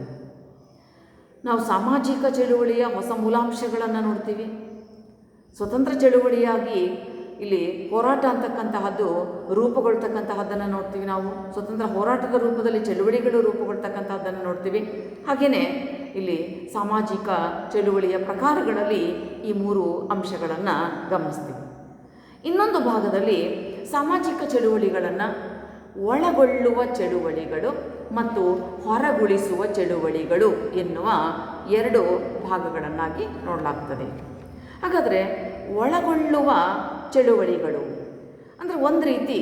ನಾವು ಸಾಮಾಜಿಕ ಚಳುವಳಿಯ ಹೊಸ ಮೂಲಾಂಶಗಳನ್ನು ನೋಡ್ತೀವಿ. ಸ್ವತಂತ್ರ ಚಳುವಳಿಯಾಗಿ ಇಲ್ಲಿ ಹೋರಾಟ ಅಂತಕ್ಕಂತಹದ್ದು ರೂಪುಗೊಳ್ತಕ್ಕಂತಹದ್ದನ್ನು ನೋಡ್ತೀವಿ. ನಾವು ಸ್ವತಂತ್ರ ಹೋರಾಟದ ರೂಪದಲ್ಲಿ ಚಳುವಳಿಗಳು ರೂಪುಗೊಳ್ತಕ್ಕಂತಹದ್ದನ್ನು ನೋಡ್ತೀವಿ. ಹಾಗೆಯೇ ಇಲ್ಲಿ ಸಾಮಾಜಿಕ ಚಳುವಳಿಯ ಪ್ರಕಾರಗಳಲ್ಲಿ ಈ 3 ಅಂಶಗಳನ್ನು ಗಮನಿಸ್ತೀವಿ. ಇನ್ನೊಂದು ಭಾಗದಲ್ಲಿ ಸಾಮಾಜಿಕ ಚಳುವಳಿಗಳನ್ನು ಒಳಗೊಳ್ಳುವ ಚಳುವಳಿಗಳು ಮತ್ತು ಹೊರಗುಳಿಸುವ ಚಳುವಳಿಗಳು ಎನ್ನುವ 2 ಭಾಗಗಳನ್ನಾಗಿ ನೋಡಲಾಗ್ತದೆ. ಹಾಗಾದರೆ ಒಳಗೊಳ್ಳುವ ಚಳುವಳಿಗಳು ಅಂದರೆ ಒಂದು ರೀತಿ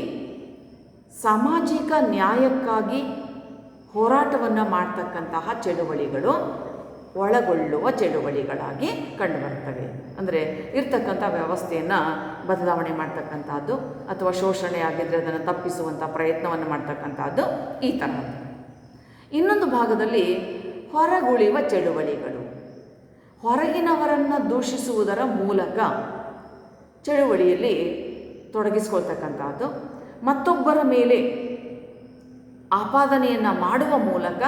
ಸಾಮಾಜಿಕ ನ್ಯಾಯಕ್ಕಾಗಿ ಹೋರಾಟವನ್ನು ಮಾಡ್ತಕ್ಕಂತಹ ಚಳುವಳಿಗಳು ಒಳಗೊಳ್ಳುವ ಚಳುವಳಿಗಳಾಗಿ ಕಂಡುಬರ್ತವೆ. ಅಂದರೆ ಇರ್ತಕ್ಕಂಥ ವ್ಯವಸ್ಥೆಯನ್ನು ಬದಲಾವಣೆ ಮಾಡ್ತಕ್ಕಂಥದ್ದು ಅಥವಾ ಶೋಷಣೆ ಆಗಿದ್ದರೆ ಅದನ್ನು ತಪ್ಪಿಸುವಂಥ ಪ್ರಯತ್ನವನ್ನು ಮಾಡ್ತಕ್ಕಂಥದ್ದು ಈ ಥರದ್ದು. ಇನ್ನೊಂದು ಭಾಗದಲ್ಲಿ ಹೊರಗುಳಿಯುವ ಚಳುವಳಿಗಳು, ಹೊರಗಿನವರನ್ನು ದೂಷಿಸುವುದರ ಮೂಲಕ ಚಳುವಳಿಯಲ್ಲಿ ತೊಡಗಿಸ್ಕೊಳ್ತಕ್ಕಂಥದ್ದು, ಮತ್ತೊಬ್ಬರ ಮೇಲೆ ಆಪಾದನೆಯನ್ನು ಮಾಡುವ ಮೂಲಕ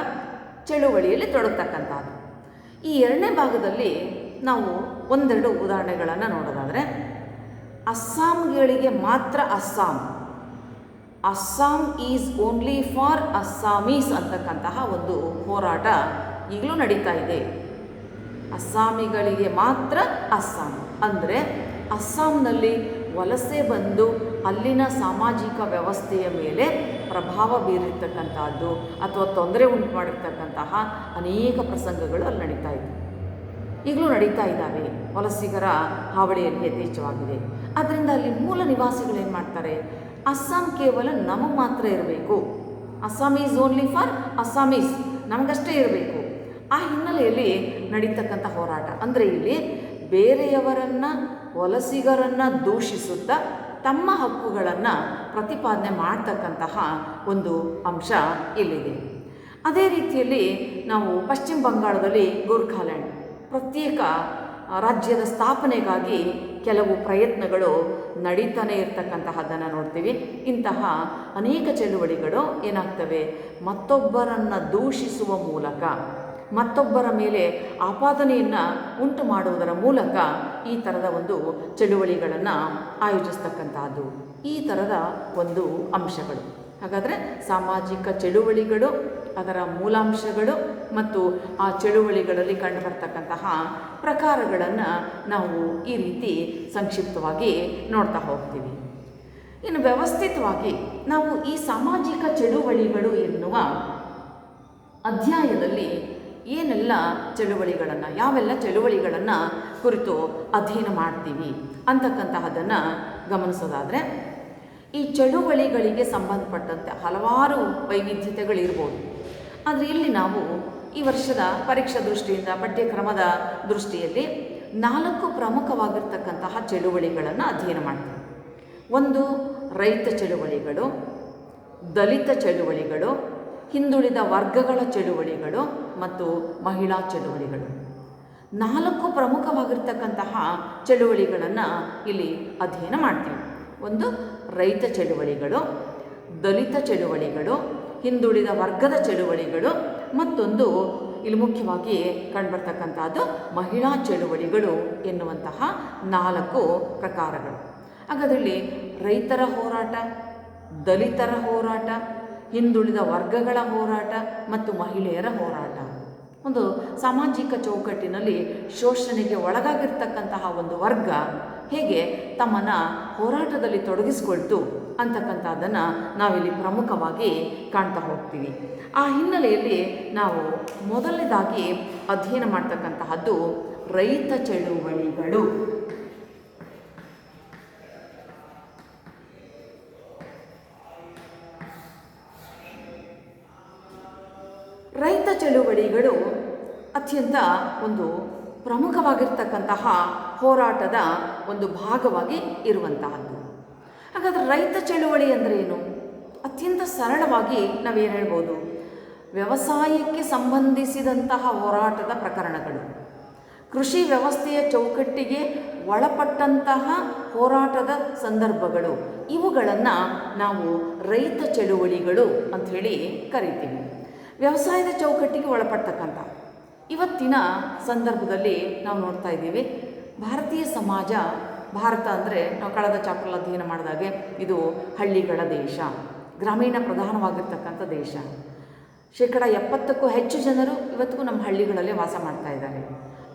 ಚಳುವಳಿಯಲ್ಲಿ ತೊಡಗ್ತಕ್ಕಂಥದ್ದು. ಈ 2ನೇ ಭಾಗದಲ್ಲಿ ನಾವು ಒಂದೆರಡು ಉದಾಹರಣೆಗಳನ್ನು ನೋಡೋದಾದರೆ, ಅಸ್ಸಾಂಗಳಿಗೆ ಮಾತ್ರ Assam is only for Assamese ಅಂತಕ್ಕಂತಹ ಒಂದು ಹೋರಾಟ ಈಗಲೂ ನಡೀತಾ ಇದೆ. ಅಸ್ಸಾಮಿಗಳಿಗೆ ಮಾತ್ರ ಅಸ್ಸಾಂ ಅಂದರೆ ಅಸ್ಸಾಂನಲ್ಲಿ ವಲಸೆ ಬಂದು ಅಲ್ಲಿನ ಸಾಮಾಜಿಕ ವ್ಯವಸ್ಥೆಯ ಮೇಲೆ ಪ್ರಭಾವ ಬೀರಿರ್ತಕ್ಕಂಥದ್ದು ಅಥವಾ ತೊಂದರೆ ಉಂಟು ಮಾಡಿರ್ತಕ್ಕಂತಹ ಅನೇಕ ಪ್ರಸಂಗಗಳು ಅಲ್ಲಿ ನಡೀತಾ ಇದೆ, ಈಗಲೂ ನಡೀತಾ ಇದ್ದಾವೆ. ವಲಸಿಗರ ಹಾವಳಿಯಲ್ಲಿ ಯಥೇಚ್ಛವಾಗಿದೆ. ಆದ್ದರಿಂದ ಅಲ್ಲಿ ಮೂಲ ನಿವಾಸಿಗಳು ಏನು ಮಾಡ್ತಾರೆ, ಅಸ್ಸಾಂ ಕೇವಲ ನಮಗೆ ಮಾತ್ರ ಇರಬೇಕು, Assam is only for Assamese, ನಮಗಷ್ಟೇ ಇರಬೇಕು. ಆ ಹಿನ್ನೆಲೆಯಲ್ಲಿ ನಡೀತಕ್ಕಂಥ ಹೋರಾಟ ಅಂದರೆ ಇಲ್ಲಿ ಬೇರೆಯವರನ್ನು ವಲಸಿಗರನ್ನು ದೂಷಿಸುತ್ತಾ ತಮ್ಮ ಹಕ್ಕುಗಳನ್ನು ಪ್ರತಿಪಾದನೆ ಮಾಡ್ತಕ್ಕಂತಹ ಒಂದು ಅಂಶ ಇಲ್ಲಿದೆ. ಅದೇ ರೀತಿಯಲ್ಲಿ ನಾವು ಪಶ್ಚಿಮ ಬಂಗಾಳದಲ್ಲಿ ಗೋರ್ಖಾಲ್ಯಾಂಡ್ ಪ್ರತ್ಯೇಕ ರಾಜ್ಯದ ಸ್ಥಾಪನೆಗಾಗಿ ಕೆಲವು ಪ್ರಯತ್ನಗಳು ನಡೀತಾನೆ ಇರತಕ್ಕಂತಹದ್ದನ್ನು ನೋಡ್ತೀವಿ. ಇಂತಹ ಅನೇಕ ಚಳುವಳಿಗಳು ಏನಾಗ್ತವೆ, ಮತ್ತೊಬ್ಬರನ್ನು ದೂಷಿಸುವ ಮೂಲಕ, ಮತ್ತೊಬ್ಬರ ಮೇಲೆ ಆಪಾದನೆಯನ್ನು ಉಂಟು ಮಾಡುವುದರ ಮೂಲಕ ಈ ಥರದ ಒಂದು ಚಳುವಳಿಗಳನ್ನು ಆಯೋಜಿಸ್ತಕ್ಕಂಥದ್ದು, ಈ ಥರದ ಒಂದು ಅಂಶಗಳು. ಹಾಗಾದರೆ ಸಾಮಾಜಿಕ ಚಳುವಳಿಗಳು, ಅದರ ಮೂಲಾಂಶಗಳು ಮತ್ತು ಆ ಚಳುವಳಿಗಳಲ್ಲಿ ಕಂಡುಬರ್ತಕ್ಕಂತಹ ಪ್ರಕಾರಗಳನ್ನು ನಾವು ಈ ರೀತಿ ಸಂಕ್ಷಿಪ್ತವಾಗಿ ನೋಡ್ತಾ ಹೋಗ್ತೀವಿ. ಇನ್ನು ವ್ಯವಸ್ಥಿತವಾಗಿ ನಾವು ಈ ಸಾಮಾಜಿಕ ಚಳುವಳಿಗಳು ಎನ್ನುವ ಅಧ್ಯಾಯದಲ್ಲಿ ಏನೆಲ್ಲ ಚಳುವಳಿಗಳನ್ನು, ಯಾವೆಲ್ಲ ಚಳುವಳಿಗಳನ್ನು ಕುರಿತು ಅಧ್ಯಯನ ಮಾಡ್ತೀವಿ ಅಂತಕ್ಕಂತಹದ್ದನ್ನು ಗಮನಿಸೋದಾದರೆ, ಈ ಚಳುವಳಿಗಳಿಗೆ ಸಂಬಂಧಪಟ್ಟಂತೆ ಹಲವಾರು ವೈವಿಧ್ಯತೆಗಳಿರ್ಬೋದು. ಆದರೆ ಇಲ್ಲಿ ನಾವು ಈ ವರ್ಷದ ಪರೀಕ್ಷಾ ದೃಷ್ಟಿಯಿಂದ, ಪಠ್ಯಕ್ರಮದ ದೃಷ್ಟಿಯಲ್ಲಿ 4 ಪ್ರಮುಖವಾಗಿರ್ತಕ್ಕಂತಹ ಚಳುವಳಿಗಳನ್ನು ಅಧ್ಯಯನ ಮಾಡ್ತೀವಿ. ಒಂದು ರೈತ ಚಳುವಳಿಗಳು, ದಲಿತ ಚಳುವಳಿಗಳು, ಹಿಂದುಳಿದ ವರ್ಗಗಳ ಚಳುವಳಿಗಳು ಮತ್ತು ಮಹಿಳಾ ಚಳುವಳಿಗಳು. 4 ಪ್ರಮುಖವಾಗಿರ್ತಕ್ಕಂತಹ ಚಳುವಳಿಗಳನ್ನು ಇಲ್ಲಿ ಅಧ್ಯಯನ ಮಾಡ್ತೀವಿ. ಒಂದು ರೈತ ಚಳುವಳಿಗಳು, ದಲಿತ ಚಳುವಳಿಗಳು, ಹಿಂದುಳಿದ ವರ್ಗದ ಚಳುವಳಿಗಳು, ಮತ್ತೊಂದು ಇಲ್ಲಿ ಮುಖ್ಯವಾಗಿ ಕಂಡುಬರ್ತಕ್ಕಂಥದ್ದು ಮಹಿಳಾ ಚಳುವಳಿಗಳು ಎನ್ನುವಂತಹ 4 ಪ್ರಕಾರಗಳು. ಹಾಗಾದಲ್ಲಿ ರೈತರ ಹೋರಾಟ, ದಲಿತರ ಹೋರಾಟ, ಹಿಂದುಳಿದ ವರ್ಗಗಳ ಹೋರಾಟ ಮತ್ತು ಮಹಿಳೆಯರ ಹೋರಾಟ, ಒಂದು ಸಾಮಾಜಿಕ ಚೌಕಟ್ಟಿನಲ್ಲಿ ಶೋಷಣೆಗೆ ಒಳಗಾಗಿರ್ತಕ್ಕಂತಹ ಒಂದು ವರ್ಗ ಹೇಗೆ ತಮ್ಮನ್ನು ಹೋರಾಟದಲ್ಲಿ ತೊಡಗಿಸ್ಕೊಳ್ತು ಅಂತಕ್ಕಂಥದ್ದನ್ನು ನಾವಿಲ್ಲಿ ಪ್ರಮುಖವಾಗಿ ಕಾಣ್ತಾ ಹೋಗ್ತೀವಿ. ಆ ಹಿನ್ನೆಲೆಯಲ್ಲಿ ನಾವು ಮೊದಲನೇದಾಗಿ ಅಧ್ಯಯನ ಮಾಡ್ತಕ್ಕಂತಹದ್ದು ರೈತ ಚಳುವಳಿಗಳು. ರೈತ ಚಳುವಳಿಗಳು ಅತ್ಯಂತ ಒಂದು ಪ್ರಮುಖವಾಗಿರ್ತಕ್ಕಂತಹ ಹೋರಾಟದ ಒಂದು ಭಾಗವಾಗಿ ಇರುವಂತಹದ್ದು. ಹಾಗಾದರೆ ರೈತ ಚಳುವಳಿ ಅಂದರೆ ಏನು? ಅತ್ಯಂತ ಸರಳವಾಗಿ ನಾವೇನು ಹೇಳ್ಬೋದು, ವ್ಯವಸಾಯಕ್ಕೆ ಸಂಬಂಧಿಸಿದಂತಹ ಹೋರಾಟದ ಪ್ರಕರಣಗಳು, ಕೃಷಿ ವ್ಯವಸ್ಥೆಯ ಚೌಕಟ್ಟಿಗೆ ಒಳಪಟ್ಟಂತಹ ಹೋರಾಟದ ಸಂದರ್ಭಗಳು, ಇವುಗಳನ್ನು ನಾವು ರೈತ ಚಳುವಳಿಗಳು ಅಂಥೇಳಿ ಕರಿತೀವಿ. ವ್ಯವಸಾಯದ ಚೌಕಟ್ಟಿಗೆ ಒಳಪಡ್ತಕ್ಕಂಥ ಇವತ್ತಿನ ಸಂದರ್ಭದಲ್ಲಿ ನಾವು ನೋಡ್ತಾ ಇದ್ದೀವಿ, ಭಾರತೀಯ ಸಮಾಜ, ಭಾರತ ಅಂದರೆ ನಾವು ಕಳೆದ ಚಾಪ್ಟರ್ ಅಧ್ಯಯನ ಮಾಡಿದಾಗೆ ಇದು ಹಳ್ಳಿಗಳ ದೇಶ, ಗ್ರಾಮೀಣ ಪ್ರಧಾನವಾಗಿರ್ತಕ್ಕಂಥ ದೇಶ. 70%ಕ್ಕೂ ಹೆಚ್ಚು ಜನರು ಇವತ್ತಿಗೂ ನಮ್ಮ ಹಳ್ಳಿಗಳಲ್ಲೇ ವಾಸ ಮಾಡ್ತಾ ಇದ್ದಾರೆ.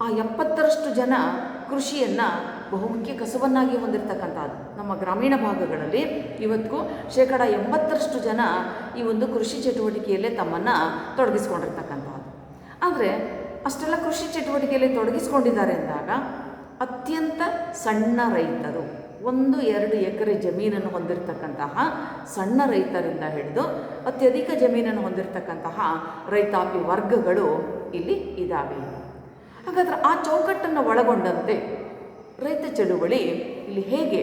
ಆ 70% ಜನ ಕೃಷಿಯನ್ನು ಬಹುಮುಖ್ಯ ಕಸುಬನ್ನಾಗಿ ಹೊಂದಿರತಕ್ಕಂಥದ್ದು. ನಮ್ಮ ಗ್ರಾಮೀಣ ಭಾಗಗಳಲ್ಲಿ ಇವತ್ತಿಗೂ 80% ಜನ ಈ ಒಂದು ಕೃಷಿ ಚಟುವಟಿಕೆಯಲ್ಲೇ ತಮ್ಮನ್ನು ತೊಡಗಿಸ್ಕೊಂಡಿರ್ತಕ್ಕಂಥದ್ದು. ಆದರೆ ಅಷ್ಟೆಲ್ಲ ಕೃಷಿ ಚಟುವಟಿಕೆಯಲ್ಲಿ ತೊಡಗಿಸ್ಕೊಂಡಿದ್ದಾರೆ ಅಂದಾಗ ಅತ್ಯಂತ ಸಣ್ಣ ರೈತರು, 1-2 ಎಕರೆ ಜಮೀನನ್ನು ಹೊಂದಿರತಕ್ಕಂತಹ ಸಣ್ಣ ರೈತರಿಂದ ಹಿಡಿದು ಅತ್ಯಧಿಕ ಜಮೀನನ್ನು ಹೊಂದಿರತಕ್ಕಂತಹ ರೈತಾಪಿ ವರ್ಗಗಳು ಇಲ್ಲಿ ಇದ್ದಾವೆ. ಹಾಗಾದರೆ ಆ ಚೌಕಟ್ಟನ್ನು ಒಳಗೊಂಡಂತೆ ರೈತ ಚಳುವಳಿ ಇಲ್ಲಿ ಹೇಗೆ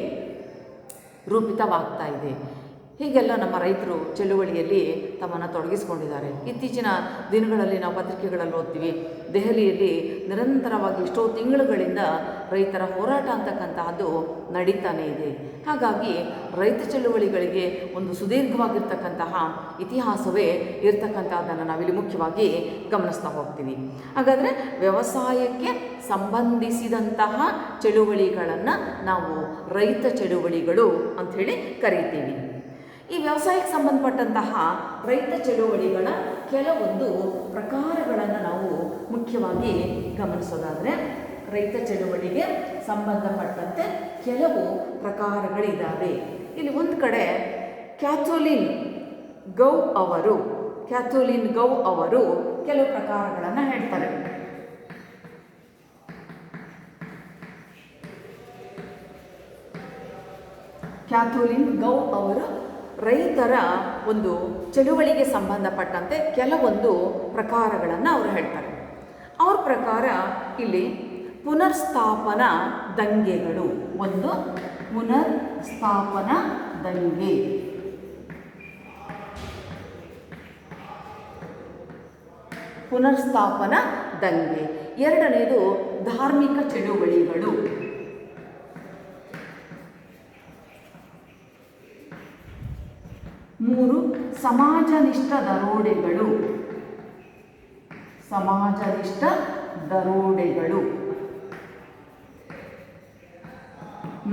ರೂಪಿತವಾಗ್ತಾ ಇದೆ, ಹೀಗೆಲ್ಲ ನಮ್ಮ ರೈತರು ಚಳುವಳಿಯಲ್ಲಿ ತಮ್ಮನ್ನು ತೊಡಗಿಸ್ಕೊಂಡಿದ್ದಾರೆ. ಇತ್ತೀಚಿನ ದಿನಗಳಲ್ಲಿ ನಾವು ಪತ್ರಿಕೆಗಳಲ್ಲಿ ಓದ್ತೀವಿ, ದೆಹಲಿಯಲ್ಲಿ ನಿರಂತರವಾಗಿ ಎಷ್ಟೋ ತಿಂಗಳುಗಳಿಂದ ರೈತರ ಹೋರಾಟ ಅಂತಕ್ಕಂತಹದ್ದು ನಡೀತಾನೇ ಇದೆ. ಹಾಗಾಗಿ ರೈತ ಚಳುವಳಿಗಳಿಗೆ ಒಂದು ಸುದೀರ್ಘವಾಗಿರ್ತಕ್ಕಂತಹ ಇತಿಹಾಸವೇ ಇರ್ತಕ್ಕಂಥದ್ದನ್ನು ನಾವಿಲ್ಲಿ ಮುಖ್ಯವಾಗಿ ಗಮನಿಸ್ತಾ ಹೋಗ್ತೀವಿ. ಹಾಗಾದರೆ ವ್ಯವಸಾಯಕ್ಕೆ ಸಂಬಂಧಿಸಿದಂತಹ ಚಳುವಳಿಗಳನ್ನು ನಾವು ರೈತ ಚಳುವಳಿಗಳು ಅಂಥೇಳಿ ಕರೀತೀವಿ. ಈ ವ್ಯವಸಾಯಕ್ಕೆ ಸಂಬಂಧಪಟ್ಟಂತಹ ರೈತ ಚಳುವಳಿಗಳ ಕೆಲವೊಂದು ಪ್ರಕಾರಗಳನ್ನು ನಾವು ಮುಖ್ಯವಾಗಿ ಗಮನಿಸೋದಾದರೆ, ರೈತ ಚಳುವಳಿಗೆ ಸಂಬಂಧಪಟ್ಟಂತೆ ಕೆಲವು ಪ್ರಕಾರಗಳಿದ್ದಾವೆ. ಇಲ್ಲಿ ಒಂದು ಕಡೆ ಕ್ಯಾಥೋಲಿನ್ ಗೌ ಅವರು ಕೆಲವು ಪ್ರಕಾರಗಳನ್ನು ಹೇಳ್ತಾರೆ. ಕ್ಯಾಥೋಲಿನ್ ಗೌ ಅವರು ರೈತರ ಒಂದು ಚಳುವಳಿಗೆ ಸಂಬಂಧಪಟ್ಟಂತೆ ಕೆಲವೊಂದು ಪ್ರಕಾರಗಳನ್ನು ಅವರು ಹೇಳ್ತಾರೆ. ಅವ್ರ ಪ್ರಕಾರ ಇಲ್ಲಿ ಪುನರ್ಸ್ಥಾಪನಾ ದಂಗೆಗಳು, ಒಂದು ಪುನರ್ಸ್ಥಾಪನಾ ದಂಗೆ, ಪುನರ್ಸ್ಥಾಪನಾ ದಂಗೆ. ಎರಡನೇದು ಧಾರ್ಮಿಕ ಚಳುವಳಿಗಳು, ಮೂರು ಸಮಾಜನಿಷ್ಠ ದರೋಡೆಗಳು,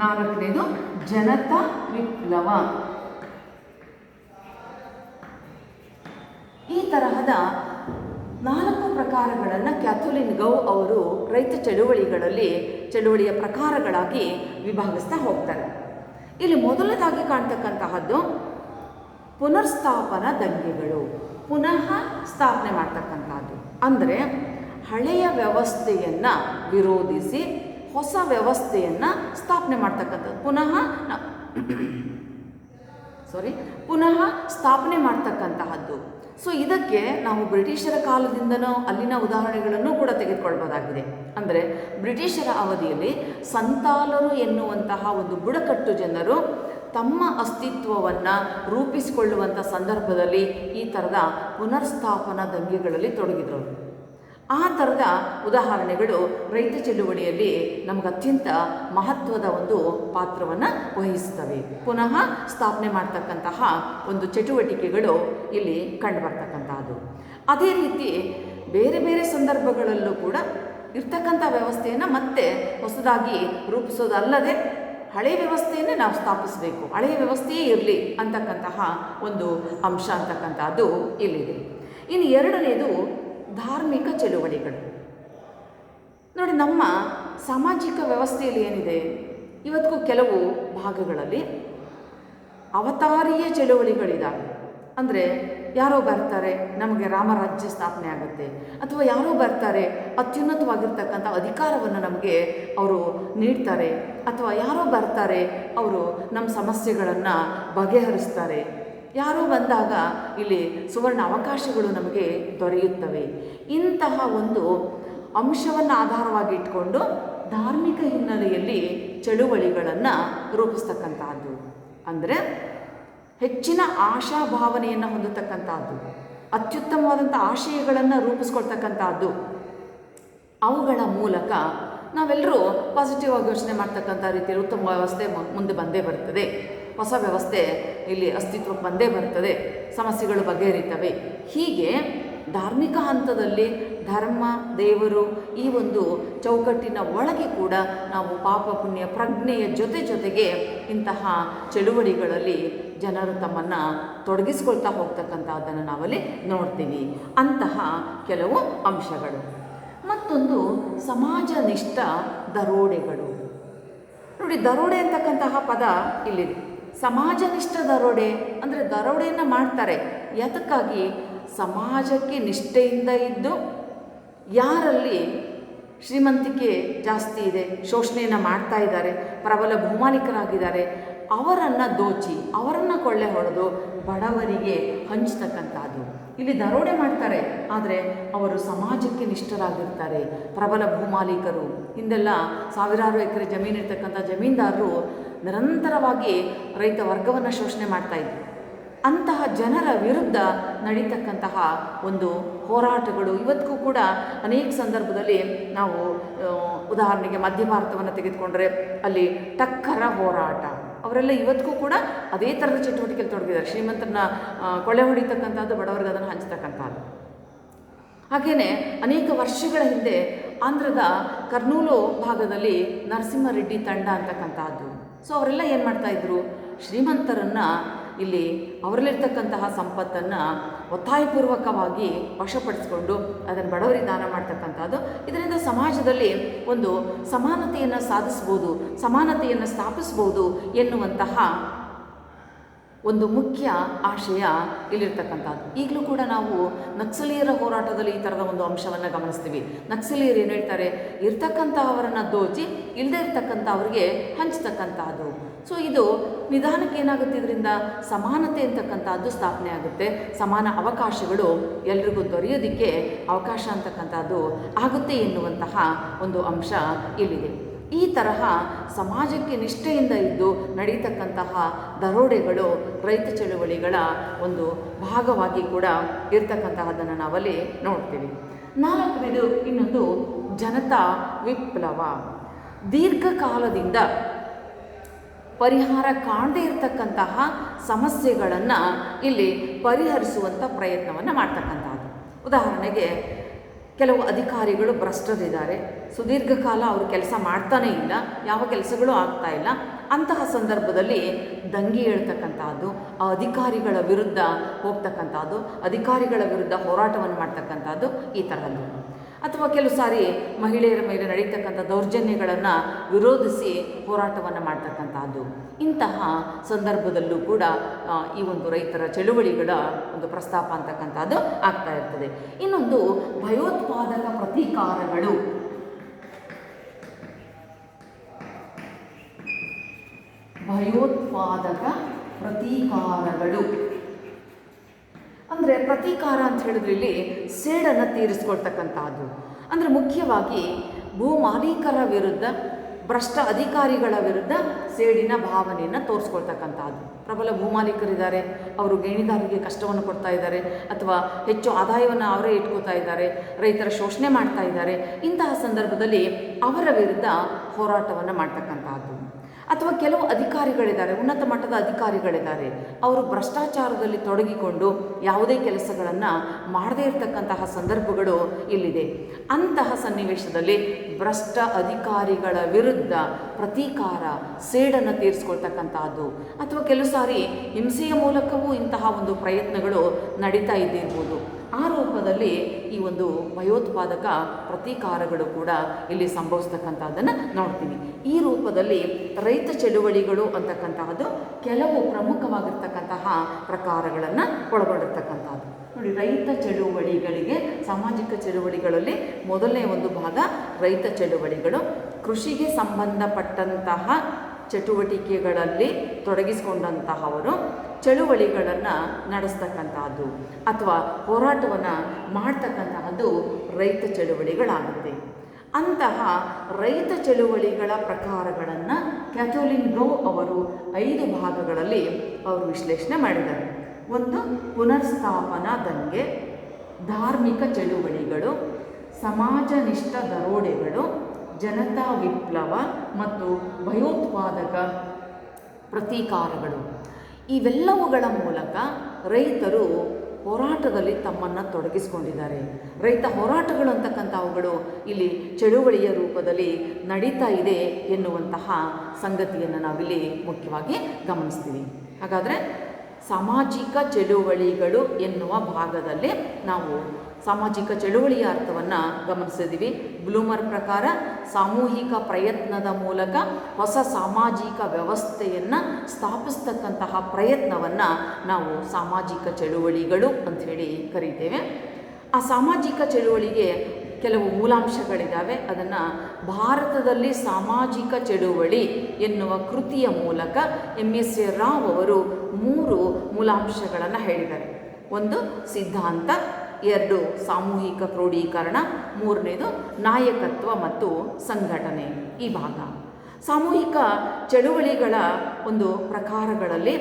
ನಾಲ್ಕನೇದು ಜನತಾ ವಿಪ್ಲವ. ಈ ತರಹದ 4 ಪ್ರಕಾರಗಳನ್ನು ಕ್ಯಾಥೋಲಿನ್ ಗೌ ಅವರು ರೈತ ಚಳುವಳಿಯ ಪ್ರಕಾರಗಳಾಗಿ ವಿಭಾಗಿಸ್ತಾ ಹೋಗ್ತಾರೆ. ಇಲ್ಲಿ ಮೊದಲದಾಗಿ ಕಾಣ್ತಕ್ಕಂತಹದ್ದು ಪುನರ್ಸ್ಥಾಪನಾ ದಂಗೆಗಳು, ಪುನಃ ಸ್ಥಾಪನೆ ಮಾಡ್ತಕ್ಕಂಥದ್ದು. ಅಂದರೆ ಹಳೆಯ ವ್ಯವಸ್ಥೆಯನ್ನು ವಿರೋಧಿಸಿ ಹೊಸ ವ್ಯವಸ್ಥೆಯನ್ನು ಸ್ಥಾಪನೆ ಮಾಡ್ತಕ್ಕಂಥದ್ದು, ಪುನಃ ಸ್ಥಾಪನೆ ಮಾಡ್ತಕ್ಕಂತಹದ್ದು. ಸೊ ಇದಕ್ಕೆ ನಾವು ಬ್ರಿಟಿಷರ ಕಾಲದಿಂದನೂ ಅಲ್ಲಿನ ಉದಾಹರಣೆಗಳನ್ನು ಕೂಡ ತೆಗೆದುಕೊಳ್ಬೋದಾಗಿದೆ. ಅಂದರೆ ಬ್ರಿಟಿಷರ ಅವಧಿಯಲ್ಲಿ ಸಂತಾಲರು ಎನ್ನುವಂತಹ ಒಂದು ಬುಡಕಟ್ಟು ಜನರು ತಮ್ಮ ಅಸ್ತಿತ್ವವನ್ನು ರೂಪಿಸಿಕೊಳ್ಳುವಂಥ ಸಂದರ್ಭದಲ್ಲಿ ಈ ಥರದ ಪುನರ್ಸ್ಥಾಪನಾ ದಂಗೆಗಳಲ್ಲಿ ತೊಡಗಿದ್ರು. ಆ ಥರದ ಉದಾಹರಣೆಗಳು ರೈತ ಚಳುವಳಿಯಲ್ಲಿ ನಮಗೆ ಅತ್ಯಂತ ಮಹತ್ವದ ಒಂದು ಪಾತ್ರವನ್ನು ವಹಿಸ್ತವೆ. ಪುನಃ ಸ್ಥಾಪನೆ ಮಾಡ್ತಕ್ಕಂತಹ ಒಂದು ಚಟುವಟಿಕೆಗಳು ಇಲ್ಲಿ ಕಂಡುಬರ್ತಕ್ಕಂಥದ್ದು. ಅದೇ ರೀತಿ ಬೇರೆ ಬೇರೆ ಸಂದರ್ಭಗಳಲ್ಲೂ ಕೂಡ ಇರ್ತಕ್ಕಂಥ ವ್ಯವಸ್ಥೆಯನ್ನು ಮತ್ತೆ ಹೊಸದಾಗಿ ರೂಪಿಸೋದಲ್ಲದೆ ಹಳೆಯ ವ್ಯವಸ್ಥೆಯನ್ನೇ ನಾವು ಸ್ಥಾಪಿಸಬೇಕು, ಹಳೆಯ ವ್ಯವಸ್ಥೆಯೇ ಇರಲಿ ಅಂತಕ್ಕಂತಹ ಒಂದು ಅಂಶ ಅಂತಕ್ಕಂಥದ್ದು ಇಲ್ಲಿದೆ. ಇನ್ನು ಎರಡನೇದು ಧಾರ್ಮಿಕ ಚಳುವಳಿಗಳು. ನೋಡಿ, ನಮ್ಮ ಸಾಮಾಜಿಕ ವ್ಯವಸ್ಥೆಯಲ್ಲಿ ಏನಿದೆ, ಇವತ್ತಿಗೂ ಕೆಲವು ಭಾಗಗಳಲ್ಲಿ ಅವತಾರೀಯ ಚಳುವಳಿಗಳಿದ್ದಾವೆ. ಅಂದರೆ ಯಾರೋ ಬರ್ತಾರೆ, ನಮಗೆ ರಾಮರಾಜ್ಯ ಸ್ಥಾಪನೆ ಆಗುತ್ತೆ, ಅಥವಾ ಯಾರೋ ಬರ್ತಾರೆ ಅತ್ಯುನ್ನತವಾಗಿರ್ತಕ್ಕಂಥ ಅಧಿಕಾರವನ್ನು ನಮಗೆ ಅವರು ನೀಡ್ತಾರೆ, ಅಥವಾ ಯಾರೋ ಬರ್ತಾರೆ ಅವರು ನಮ್ಮ ಸಮಸ್ಯೆಗಳನ್ನು ಬಗೆಹರಿಸ್ತಾರೆ, ಯಾರೋ ಬಂದಾಗ ಇಲ್ಲಿ ಸುವರ್ಣ ಅವಕಾಶಗಳು ನಮಗೆ ದೊರೆಯುತ್ತವೆ. ಇಂತಹ ಒಂದು ಅಂಶವನ್ನು ಆಧಾರವಾಗಿ ಇಟ್ಕೊಂಡು ಧಾರ್ಮಿಕ ಹಿನ್ನೆಲೆಯಲ್ಲಿ ಚಳುವಳಿಗಳನ್ನು ರೂಪಿಸ್ತಕ್ಕಂಥದ್ದು. ಅಂದರೆ ಹೆಚ್ಚಿನ ಆಶಾಭಾವನೆಯನ್ನು ಹೊಂದತಕ್ಕಂಥದ್ದು, ಅತ್ಯುತ್ತಮವಾದಂಥ ಆಶಯಗಳನ್ನು ರೂಪಿಸ್ಕೊಳ್ತಕ್ಕಂಥದ್ದು. ಅವುಗಳ ಮೂಲಕ ನಾವೆಲ್ಲರೂ ಪಾಸಿಟಿವ್ ಆಗಿ ಯೋಚನೆ ಮಾಡ್ತಕ್ಕಂಥ ರೀತಿಯಲ್ಲಿ ಉತ್ತಮ ವ್ಯವಸ್ಥೆ ಮುಂದೆ ಬಂದೇ ಬರ್ತದೆ. ಹೊಸ ವ್ಯವಸ್ಥೆ ಇಲ್ಲಿ ಅಸ್ತಿತ್ವಕ್ಕೆ ಬಂದೇ ಬರ್ತದೆ, ಸಮಸ್ಯೆಗಳು ಬಗೆಹರಿತವೆ. ಹೀಗೆ ಧಾರ್ಮಿಕ ಹಂತದಲ್ಲಿ ಧರ್ಮ, ದೇವರು ಈ ಒಂದು ಚೌಕಟ್ಟಿನ ಒಳಗೆ ಕೂಡ ನಾವು ಪಾಪ ಪುಣ್ಯ ಪ್ರಜ್ಞೆಯ ಜೊತೆಗೆ ಇಂತಹ ಚಳುವಳಿಗಳಲ್ಲಿ ಜನರು ತಮ್ಮನ್ನು ತೊಡಗಿಸ್ಕೊಳ್ತಾ ಹೋಗ್ತಕ್ಕಂಥದ್ದನ್ನು ನಾವಲ್ಲಿ ನೋಡ್ತೀವಿ. ಅಂತಹ ಕೆಲವು ಅಂಶಗಳು. ಮತ್ತೊಂದು ಸಮಾಜನಿಷ್ಠ ದರೋಡೆಗಳು. ನೋಡಿ, ದರೋಡೆ ಅಂತಕ್ಕಂತಹ ಪದ ಇಲ್ಲಿದೆ. ಸಮಾಜನಿಷ್ಠ ದರೋಡೆ ಅಂದರೆ ದರೋಡೆಯನ್ನು ಮಾಡ್ತಾರೆ. ಯಾತಕ್ಕಾಗಿ? ಸಮಾಜಕ್ಕೆ ನಿಷ್ಠೆಯಿಂದ ಇದ್ದು ಯಾರಲ್ಲಿ ಶ್ರೀಮಂತಿಕೆ ಜಾಸ್ತಿ ಇದೆ, ಶೋಷಣೆಯನ್ನು ಮಾಡ್ತಾ ಇದ್ದಾರೆ, ಪ್ರಬಲ ಭೂಮಾಲೀಕರಾಗಿದ್ದಾರೆ, ಅವರನ್ನು ದೋಚಿ ಅವರನ್ನು ಕೊಳ್ಳೆ ಹೊಡೆದು ಬಡವರಿಗೆ ಹಂಚ್ತಕ್ಕಂಥದ್ದು. ಇಲ್ಲಿ ದರೋಡೆ ಮಾಡ್ತಾರೆ, ಆದರೆ ಅವರು ಸಮಾಜಕ್ಕೆ ನಿಷ್ಠರಾಗಿರ್ತಾರೆ. ಪ್ರಬಲ ಭೂಮಾಲೀಕರು, ಹಿಂದೆಲ್ಲ ಸಾವಿರಾರು ಎಕರೆ ಜಮೀನಿರ್ತಕ್ಕಂಥ ಜಮೀನ್ದಾರರು ನಿರಂತರವಾಗಿ ರೈತ ವರ್ಗವನ್ನು ಶೋಷಣೆ ಮಾಡ್ತಾಯಿದ್ರು. ಅಂತಹ ಜನರ ವಿರುದ್ಧ ನಡೀತಕ್ಕಂತಹ ಒಂದು ಹೋರಾಟಗಳು ಇವತ್ತಿಗೂ ಕೂಡ ಅನೇಕ ಸಂದರ್ಭದಲ್ಲಿ ನಾವು ಉದಾಹರಣೆಗೆ ಮಧ್ಯ ಭಾರತವನ್ನು ತೆಗೆದುಕೊಂಡ್ರೆ ಅಲ್ಲಿ ಟಕ್ಕರ ಹೋರಾಟ, ಅವರೆಲ್ಲ ಇವತ್ತಿಗೂ ಕೂಡ ಅದೇ ಥರದ ಚಟುವಟಿಕೆಯಲ್ಲಿ ತೊಡಗಿದ್ದಾರೆ. ಶ್ರೀಮಂತರನ್ನ ಕೊಳ್ಳೆ ಹೊಡಿತಕ್ಕಂಥದ್ದು, ಬಡವರಿಗೆ ಅದನ್ನು ಹಂಚ್ತಕ್ಕಂಥದ್ದು. ಹಾಗೆಯೇ ಅನೇಕ ವರ್ಷಗಳ ಹಿಂದೆ ಆಂಧ್ರದ ಕರ್ನೂಲು ಭಾಗದಲ್ಲಿ ನರಸಿಂಹರೆಡ್ಡಿ ತಂಡ ಅಂತಕ್ಕಂಥದ್ದು. ಸೊ ಅವರೆಲ್ಲ ಏನು ಮಾಡ್ತಾಯಿದ್ರು, ಶ್ರೀಮಂತರನ್ನು ಇಲ್ಲಿ ಅವರಲ್ಲಿರ್ತಕ್ಕಂತಹ ಸಂಪತ್ತನ್ನು ಒತ್ತಾಯಪೂರ್ವಕವಾಗಿ ವಶಪಡಿಸಿಕೊಂಡು ಅದನ್ನು ಬಡವರಿಗೆ ದಾನ ಮಾಡ್ತಕ್ಕಂಥದ್ದು. ಇದರಿಂದ ಸಮಾಜದಲ್ಲಿ ಒಂದು ಸಮಾನತೆಯನ್ನು ಸಾಧಿಸ್ಬೋದು, ಸಮಾನತೆಯನ್ನು ಸ್ಥಾಪಿಸ್ಬೋದು ಎನ್ನುವಂತಹ ಒಂದು ಮುಖ್ಯ ಆಶಯ ಇಲ್ಲಿರ್ತಕ್ಕಂಥದ್ದು. ಈಗಲೂ ಕೂಡ ನಾವು ನಕ್ಸಲೀಯರ ಹೋರಾಟದಲ್ಲಿ ಈ ಥರದ ಒಂದು ಅಂಶವನ್ನು ಗಮನಿಸ್ತೀವಿ. ನಕ್ಸಲೀಯರು ಏನು ಹೇಳ್ತಾರೆ, ಇರ್ತಕ್ಕಂಥವರನ್ನು ದೋಚಿ ಇಲ್ಲದೇ ಇರ್ತಕ್ಕಂಥವ್ರಿಗೆ ಹಂಚ್ತಕ್ಕಂಥದ್ದು. ಸೊ ಇದು ನಿಧಾನಕ್ಕೆ ಏನಾಗುತ್ತೆ, ಇದರಿಂದ ಸಮಾನತೆ ಅಂತಕ್ಕಂಥದ್ದು ಸ್ಥಾಪನೆ ಆಗುತ್ತೆ, ಸಮಾನ ಅವಕಾಶಗಳು ಎಲ್ರಿಗೂ ದೊರೆಯೋದಕ್ಕೆ ಅವಕಾಶ ಅಂತಕ್ಕಂಥದ್ದು ಆಗುತ್ತೆ ಎನ್ನುವಂತಹ ಒಂದು ಅಂಶ ಇಲ್ಲಿದೆ. ಈ ತರಹ ಸಮಾಜಕ್ಕೆ ನಿಷ್ಠೆಯಿಂದ ಇದ್ದು ನಡೀತಕ್ಕಂತಹ ದರೋಡೆಗಳು ರೈತ ಚಳುವಳಿಗಳ ಒಂದು ಭಾಗವಾಗಿ ಕೂಡ ಇರ್ತಕ್ಕಂತಹದ್ದನ್ನು ನಾವಲ್ಲಿ ನೋಡ್ತೀವಿ. ನಾಲ್ಕನೇದು ಇನ್ನೊಂದು ಜನತಾ ವಿಪ್ಲವ. ದೀರ್ಘಕಾಲದಿಂದ ಪರಿಹಾರ ಕಾಣದೇ ಇರತಕ್ಕಂತಹ ಸಮಸ್ಯೆಗಳನ್ನು ಇಲ್ಲಿ ಪರಿಹರಿಸುವಂಥ ಪ್ರಯತ್ನವನ್ನು ಮಾಡ್ತಕ್ಕಂಥದ್ದು. ಉದಾಹರಣೆಗೆ ಕೆಲವು ಅಧಿಕಾರಿಗಳು ಭ್ರಷ್ಟರಿದ್ದಾರೆ, ಸುದೀರ್ಘ ಕಾಲ ಅವರು ಕೆಲಸ ಮಾಡ್ತಾನೇ ಇಲ್ಲ, ಯಾವ ಕೆಲಸಗಳೂ ಆಗ್ತಾ ಇಲ್ಲ. ಅಂತಹ ಸಂದರ್ಭದಲ್ಲಿ ದಂಗೆ ಹೇಳ್ತಕ್ಕಂಥದ್ದು, ಆ ಅಧಿಕಾರಿಗಳ ವಿರುದ್ಧ ಹೋಗ್ತಕ್ಕಂಥದ್ದು, ಅಧಿಕಾರಿಗಳ ವಿರುದ್ಧ ಹೋರಾಟವನ್ನು ಮಾಡ್ತಕ್ಕಂಥದ್ದು ಈ ತರಹದ್ದು. ಅಥವಾ ಕೆಲವು ಸಾರಿ ಮಹಿಳೆಯರ ಮೇಲೆ ನಡೀತಕ್ಕಂಥ ದೌರ್ಜನ್ಯಗಳನ್ನು ವಿರೋಧಿಸಿ ಹೋರಾಟವನ್ನು ಮಾಡ್ತಕ್ಕಂಥದ್ದು. ಇಂತಹ ಸಂದರ್ಭದಲ್ಲೂ ಕೂಡ ಈ ಒಂದು ರೈತರ ಚಳುವಳಿಗಳ ಒಂದು ಪ್ರಸ್ತಾಪ ಅಂತಕ್ಕಂಥದ್ದು ಆಗ್ತಾ ಇರ್ತದೆ. ಇನ್ನೊಂದು ಭಯೋತ್ಪಾದಕ ಪ್ರತೀಕಾರಗಳು. ಭಯೋತ್ಪಾದಕ ಪ್ರತೀಕಾರಗಳು ಅಂದರೆ ಪ್ರತೀಕಾರ ಅಂತ ಹೇಳಿದ್ರೆ ಇಲ್ಲಿ ಸೇಡನ್ನು ತೀರಿಸ್ಕೊಳ್ತಕ್ಕಂಥದ್ದು. ಅಂದರೆ ಮುಖ್ಯವಾಗಿ ಭೂ ಮಾಲೀಕರ ವಿರುದ್ಧ, ಭ್ರಷ್ಟ ಅಧಿಕಾರಿಗಳ ವಿರುದ್ಧ ಸೇಡಿನ ಭಾವನೆಯನ್ನು ತೋರಿಸ್ಕೊಳ್ತಕ್ಕಂಥದ್ದು. ಪ್ರಬಲ ಭೂಮಾಲೀಕರಿದ್ದಾರೆ, ಅವರು ಗಣಿಗಾರರಿಗೆ ಕಷ್ಟವನ್ನು ಕೊಡ್ತಾ ಇದ್ದಾರೆ, ಅಥವಾ ಹೆಚ್ಚು ಆದಾಯವನ್ನು ಅವರೇ ಇಟ್ಕೋತಾ ಇದ್ದಾರೆ, ರೈತರ ಶೋಷಣೆ ಮಾಡ್ತಾ ಇದ್ದಾರೆ. ಇಂತಹ ಸಂದರ್ಭದಲ್ಲಿ ಅವರ ವಿರುದ್ಧ ಹೋರಾಟವನ್ನು ಮಾಡ್ತಕ್ಕಂಥದ್ದು. ಅಥವಾ ಕೆಲವು ಅಧಿಕಾರಿಗಳಿದ್ದಾರೆ, ಉನ್ನತ ಮಟ್ಟದ ಅಧಿಕಾರಿಗಳಿದ್ದಾರೆ, ಅವರು ಭ್ರಷ್ಟಾಚಾರದಲ್ಲಿ ತೊಡಗಿಕೊಂಡು ಯಾವುದೇ ಕೆಲಸಗಳನ್ನು ಮಾಡದೇ ಇರತಕ್ಕಂತಹ ಸಂದರ್ಭಗಳು ಇಲ್ಲಿದೆ. ಅಂತಹ ಸನ್ನಿವೇಶದಲ್ಲಿ ಭ್ರಷ್ಟ ಅಧಿಕಾರಿಗಳ ವಿರುದ್ಧ ಪ್ರತೀಕಾರ, ಸೇಡನ್ನು ತೀರಿಸ್ಕೊಳ್ತಕ್ಕಂಥದ್ದು. ಅಥವಾ ಕೆಲವು ಸಾರಿ ಹಿಂಸೆಯ ಮೂಲಕವೂ ಇಂತಹ ಒಂದು ಪ್ರಯತ್ನಗಳು ನಡೀತಾ ಇದ್ದಿರ್ಬೋದು. ಆ ರೂಪದಲ್ಲಿ ಈ ಒಂದು ಭಯೋತ್ಪಾದಕ ಪ್ರತೀಕಾರಗಳು ಕೂಡ ಇಲ್ಲಿ ಸಂಭವಿಸ್ತಕ್ಕಂಥದ್ದನ್ನು ನೋಡ್ತೀವಿ. ಈ ರೂಪದಲ್ಲಿ ರೈತ ಚಳುವಳಿಗಳು ಅಂತಕ್ಕಂತಹದ್ದು ಕೆಲವು ಪ್ರಮುಖವಾಗಿರ್ತಕ್ಕಂತಹ ಪ್ರಕಾರಗಳನ್ನು ಒಳಗೊಂಡಿರ್ತಕ್ಕಂಥದ್ದು. ನೋಡಿ, ರೈತ ಚಳುವಳಿಗಳಿಗೆ, ಸಾಮಾಜಿಕ ಚಳುವಳಿಗಳಲ್ಲಿ ಮೊದಲನೇ ಒಂದು ಭಾಗ ರೈತ ಚಳುವಳಿಗಳು. ಕೃಷಿಗೆ ಸಂಬಂಧಪಟ್ಟಂತಹ ಚಟುವಟಿಕೆಗಳಲ್ಲಿ ತೊಡಗಿಸಿಕೊಂಡಂತಹವರು ಚಳುವಳಿಗಳನ್ನು ನಡೆಸ್ತಕ್ಕಂತಹದ್ದು ಅಥವಾ ಹೋರಾಟವನ್ನು ಮಾಡ್ತಕ್ಕಂತಹದ್ದು ರೈತ ಚಳುವಳಿಗಳಾಗುತ್ತೆ. ಅಂತಹ ರೈತ ಚಳುವಳಿಗಳ ಪ್ರಕಾರಗಳನ್ನು ಕ್ಯಾಥೋಲಿನ್ ಬ್ರೋ ಅವರು 5 ಭಾಗಗಳಲ್ಲಿ ಅವರು ವಿಶ್ಲೇಷಣೆ ಮಾಡಿದ್ದಾರೆ. ಒಂದು, ಪುನರ್ಸ್ಥಾಪನಾ ದಂಗೆ, ಧಾರ್ಮಿಕ ಚಳುವಳಿಗಳು, ಸಮಾಜನಿಷ್ಠ ದರೋಡೆಗಳು, ಜನತಾ ವಿಪ್ಲವ ಮತ್ತು ಭಯೋತ್ಪಾದಕ ಪ್ರತೀಕಾರಗಳು. ಇವೆಲ್ಲವುಗಳ ಮೂಲಕ ರೈತರು ಹೋರಾಟದಲ್ಲಿ ತಮ್ಮನ್ನು ತೊಡಗಿಸಿಕೊಂಡಿದ್ದಾರೆ. ರೈತ ಹೋರಾಟಗಳು ಅಂತಕ್ಕಂಥವುಗಳು ಇಲ್ಲಿ ಚಳುವಳಿಯ ರೂಪದಲ್ಲಿ ನಡೀತಾ ಇದೆ ಎನ್ನುವಂತಹ ಸಂಗತಿಯನ್ನು ನಾವಿಲ್ಲಿ ಮುಖ್ಯವಾಗಿ ಗಮನಿಸ್ತೀವಿ. ಹಾಗಾದರೆ ಸಾಮಾಜಿಕ ಚಳುವಳಿಗಳು ಎನ್ನುವ ಭಾಗದಲ್ಲಿ ನಾವು ಸಾಮಾಜಿಕ ಚಳುವಳಿಯ ಅರ್ಥವನ್ನು ಗಮನಿಸಿದ್ದೀವಿ. ಬ್ಲೂಮರ್ ಪ್ರಕಾರ ಸಾಮೂಹಿಕ ಪ್ರಯತ್ನದ ಮೂಲಕ ಹೊಸ ಸಾಮಾಜಿಕ ವ್ಯವಸ್ಥೆಯನ್ನು ಸ್ಥಾಪಿಸ್ತಕ್ಕಂತಹ ಪ್ರಯತ್ನವನ್ನು ನಾವು ಸಾಮಾಜಿಕ ಚಳುವಳಿಗಳು ಅಂಥೇಳಿ ಕರೀತೇವೆ. ಆ ಸಾಮಾಜಿಕ ಚಳುವಳಿಗೆ ಕೆಲವು ಮೂಲಾಂಶಗಳಿದ್ದಾವೆ. ಅದನ್ನು ಭಾರತದಲ್ಲಿ ಸಾಮಾಜಿಕ ಚಳುವಳಿ ಎನ್ನುವ ಕೃತಿಯ ಮೂಲಕ ಎಸ್ ಎ ರಾವ್ ಅವರು 3 ಮೂಲಾಂಶಗಳನ್ನು ಹೇಳಿದ್ದಾರೆ. 1 ಸಿದ್ಧಾಂತ, 2 ಸಾಮೂಹಿಕ ಕ್ರೋಢೀಕರಣ, 3ನೇದು ನಾಯಕತ್ವ ಮತ್ತು ಸಂಘಟನೆ. ಈ ಭಾಗ ಸಾಮೂಹಿಕ ಚಳುವಳಿಗಳ ಒಂದು ಪ್ರಕಾರಗಳಲ್ಲಿ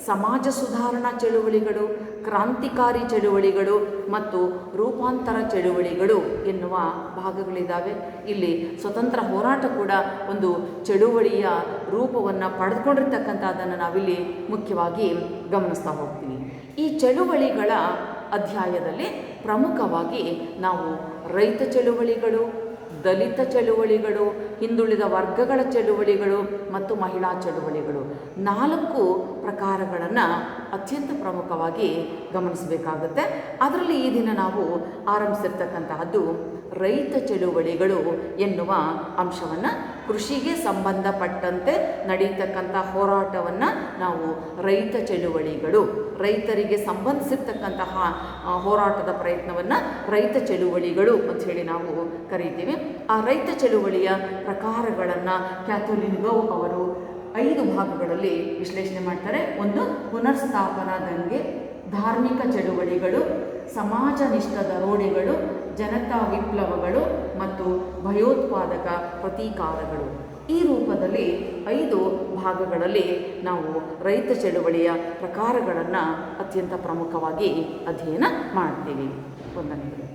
ಸಮಾಜ ಸುಧಾರಣಾ ಚಳುವಳಿಗಳು, ಕ್ರಾಂತಿಕಾರಿ ಚಳುವಳಿಗಳು ಮತ್ತು ರೂಪಾಂತರ ಚಳುವಳಿಗಳು ಎನ್ನುವ ಭಾಗಗಳಿದ್ದಾವೆ. ಇಲ್ಲಿ ಸ್ವತಂತ್ರ ಹೋರಾಟ ಕೂಡ ಒಂದು ಚಳುವಳಿಯ ರೂಪವನ್ನು ಪಡೆದುಕೊಂಡಿರ್ತಕ್ಕಂಥದ್ದನ್ನು ನಾವಿಲ್ಲಿ ಮುಖ್ಯವಾಗಿ ಗಮನಿಸ್ತಾ ಹೋಗ್ತೀವಿ. ಈ ಚಳುವಳಿಗಳ ಅಧ್ಯಾಯದಲ್ಲಿ ಪ್ರಮುಖವಾಗಿ ನಾವು ರೈತ ಚಳುವಳಿಗಳು, ದಲಿತ ಚಳುವಳಿಗಳು, ಹಿಂದುಳಿದ ವರ್ಗಗಳ ಚಳುವಳಿಗಳು ಮತ್ತು ಮಹಿಳಾ ಚಳುವಳಿಗಳು 4 ಪ್ರಕಾರಗಳನ್ನು ಅತ್ಯಂತ ಪ್ರಮುಖವಾಗಿ ಗಮನಿಸಬೇಕಾಗುತ್ತೆ. ಅದರಲ್ಲಿ ಈ ದಿನ ನಾವು ಆರಂಭಿಸಿರ್ತಕ್ಕಂತಹದ್ದು ರೈತ ಚಳುವಳಿಗಳು ಎನ್ನುವ ಅಂಶವನ್ನು, ಕೃಷಿಗೆ ಸಂಬಂಧಪಟ್ಟಂತೆ ನಡೀತಕ್ಕಂಥ ಹೋರಾಟವನ್ನು ನಾವು ರೈತ ಚಳುವಳಿಗಳು, ರೈತರಿಗೆ ಸಂಬಂಧಿಸಿರ್ತಕ್ಕಂತಹ ಹೋರಾಟದ ಪ್ರಯತ್ನವನ್ನು ರೈತ ಚಳುವಳಿಗಳು ಅಂಥೇಳಿ ನಾವು ಕರೀತೀವಿ. ಆ ರೈತ ಚಳುವಳಿಯ ಪ್ರಕಾರಗಳನ್ನು ಕ್ಯಾಥೋಲಿನ್ ಗೌ ಅವರು 5 ಭಾಗಗಳಲ್ಲಿ ವಿಶ್ಲೇಷಣೆ ಮಾಡ್ತಾರೆ. 1 ಪುನರ್ಸ್ಥಾಪನಾ ದಂಗೆ, ಧಾರ್ಮಿಕ ಚಳುವಳಿಗಳು, ಸಮಾಜನಿಷ್ಠ ದರೋಡೆಗಳು, ಜನತಾ ವಿಪ್ಲವಗಳು ಮತ್ತು ಭಯೋತ್ಪಾದಕ ಪ್ರತೀಕಾರಗಳು. ಈ ರೂಪದಲ್ಲಿ 5 ಭಾಗಗಳಲ್ಲಿ ನಾವು ರೈತ ಚಳುವಳಿಯ ಪ್ರಕಾರಗಳನ್ನು ಅತ್ಯಂತ ಪ್ರಮುಖವಾಗಿ ಅಧ್ಯಯನ ಮಾಡ್ತೀವಿ. ವಂದನೆಗಳು.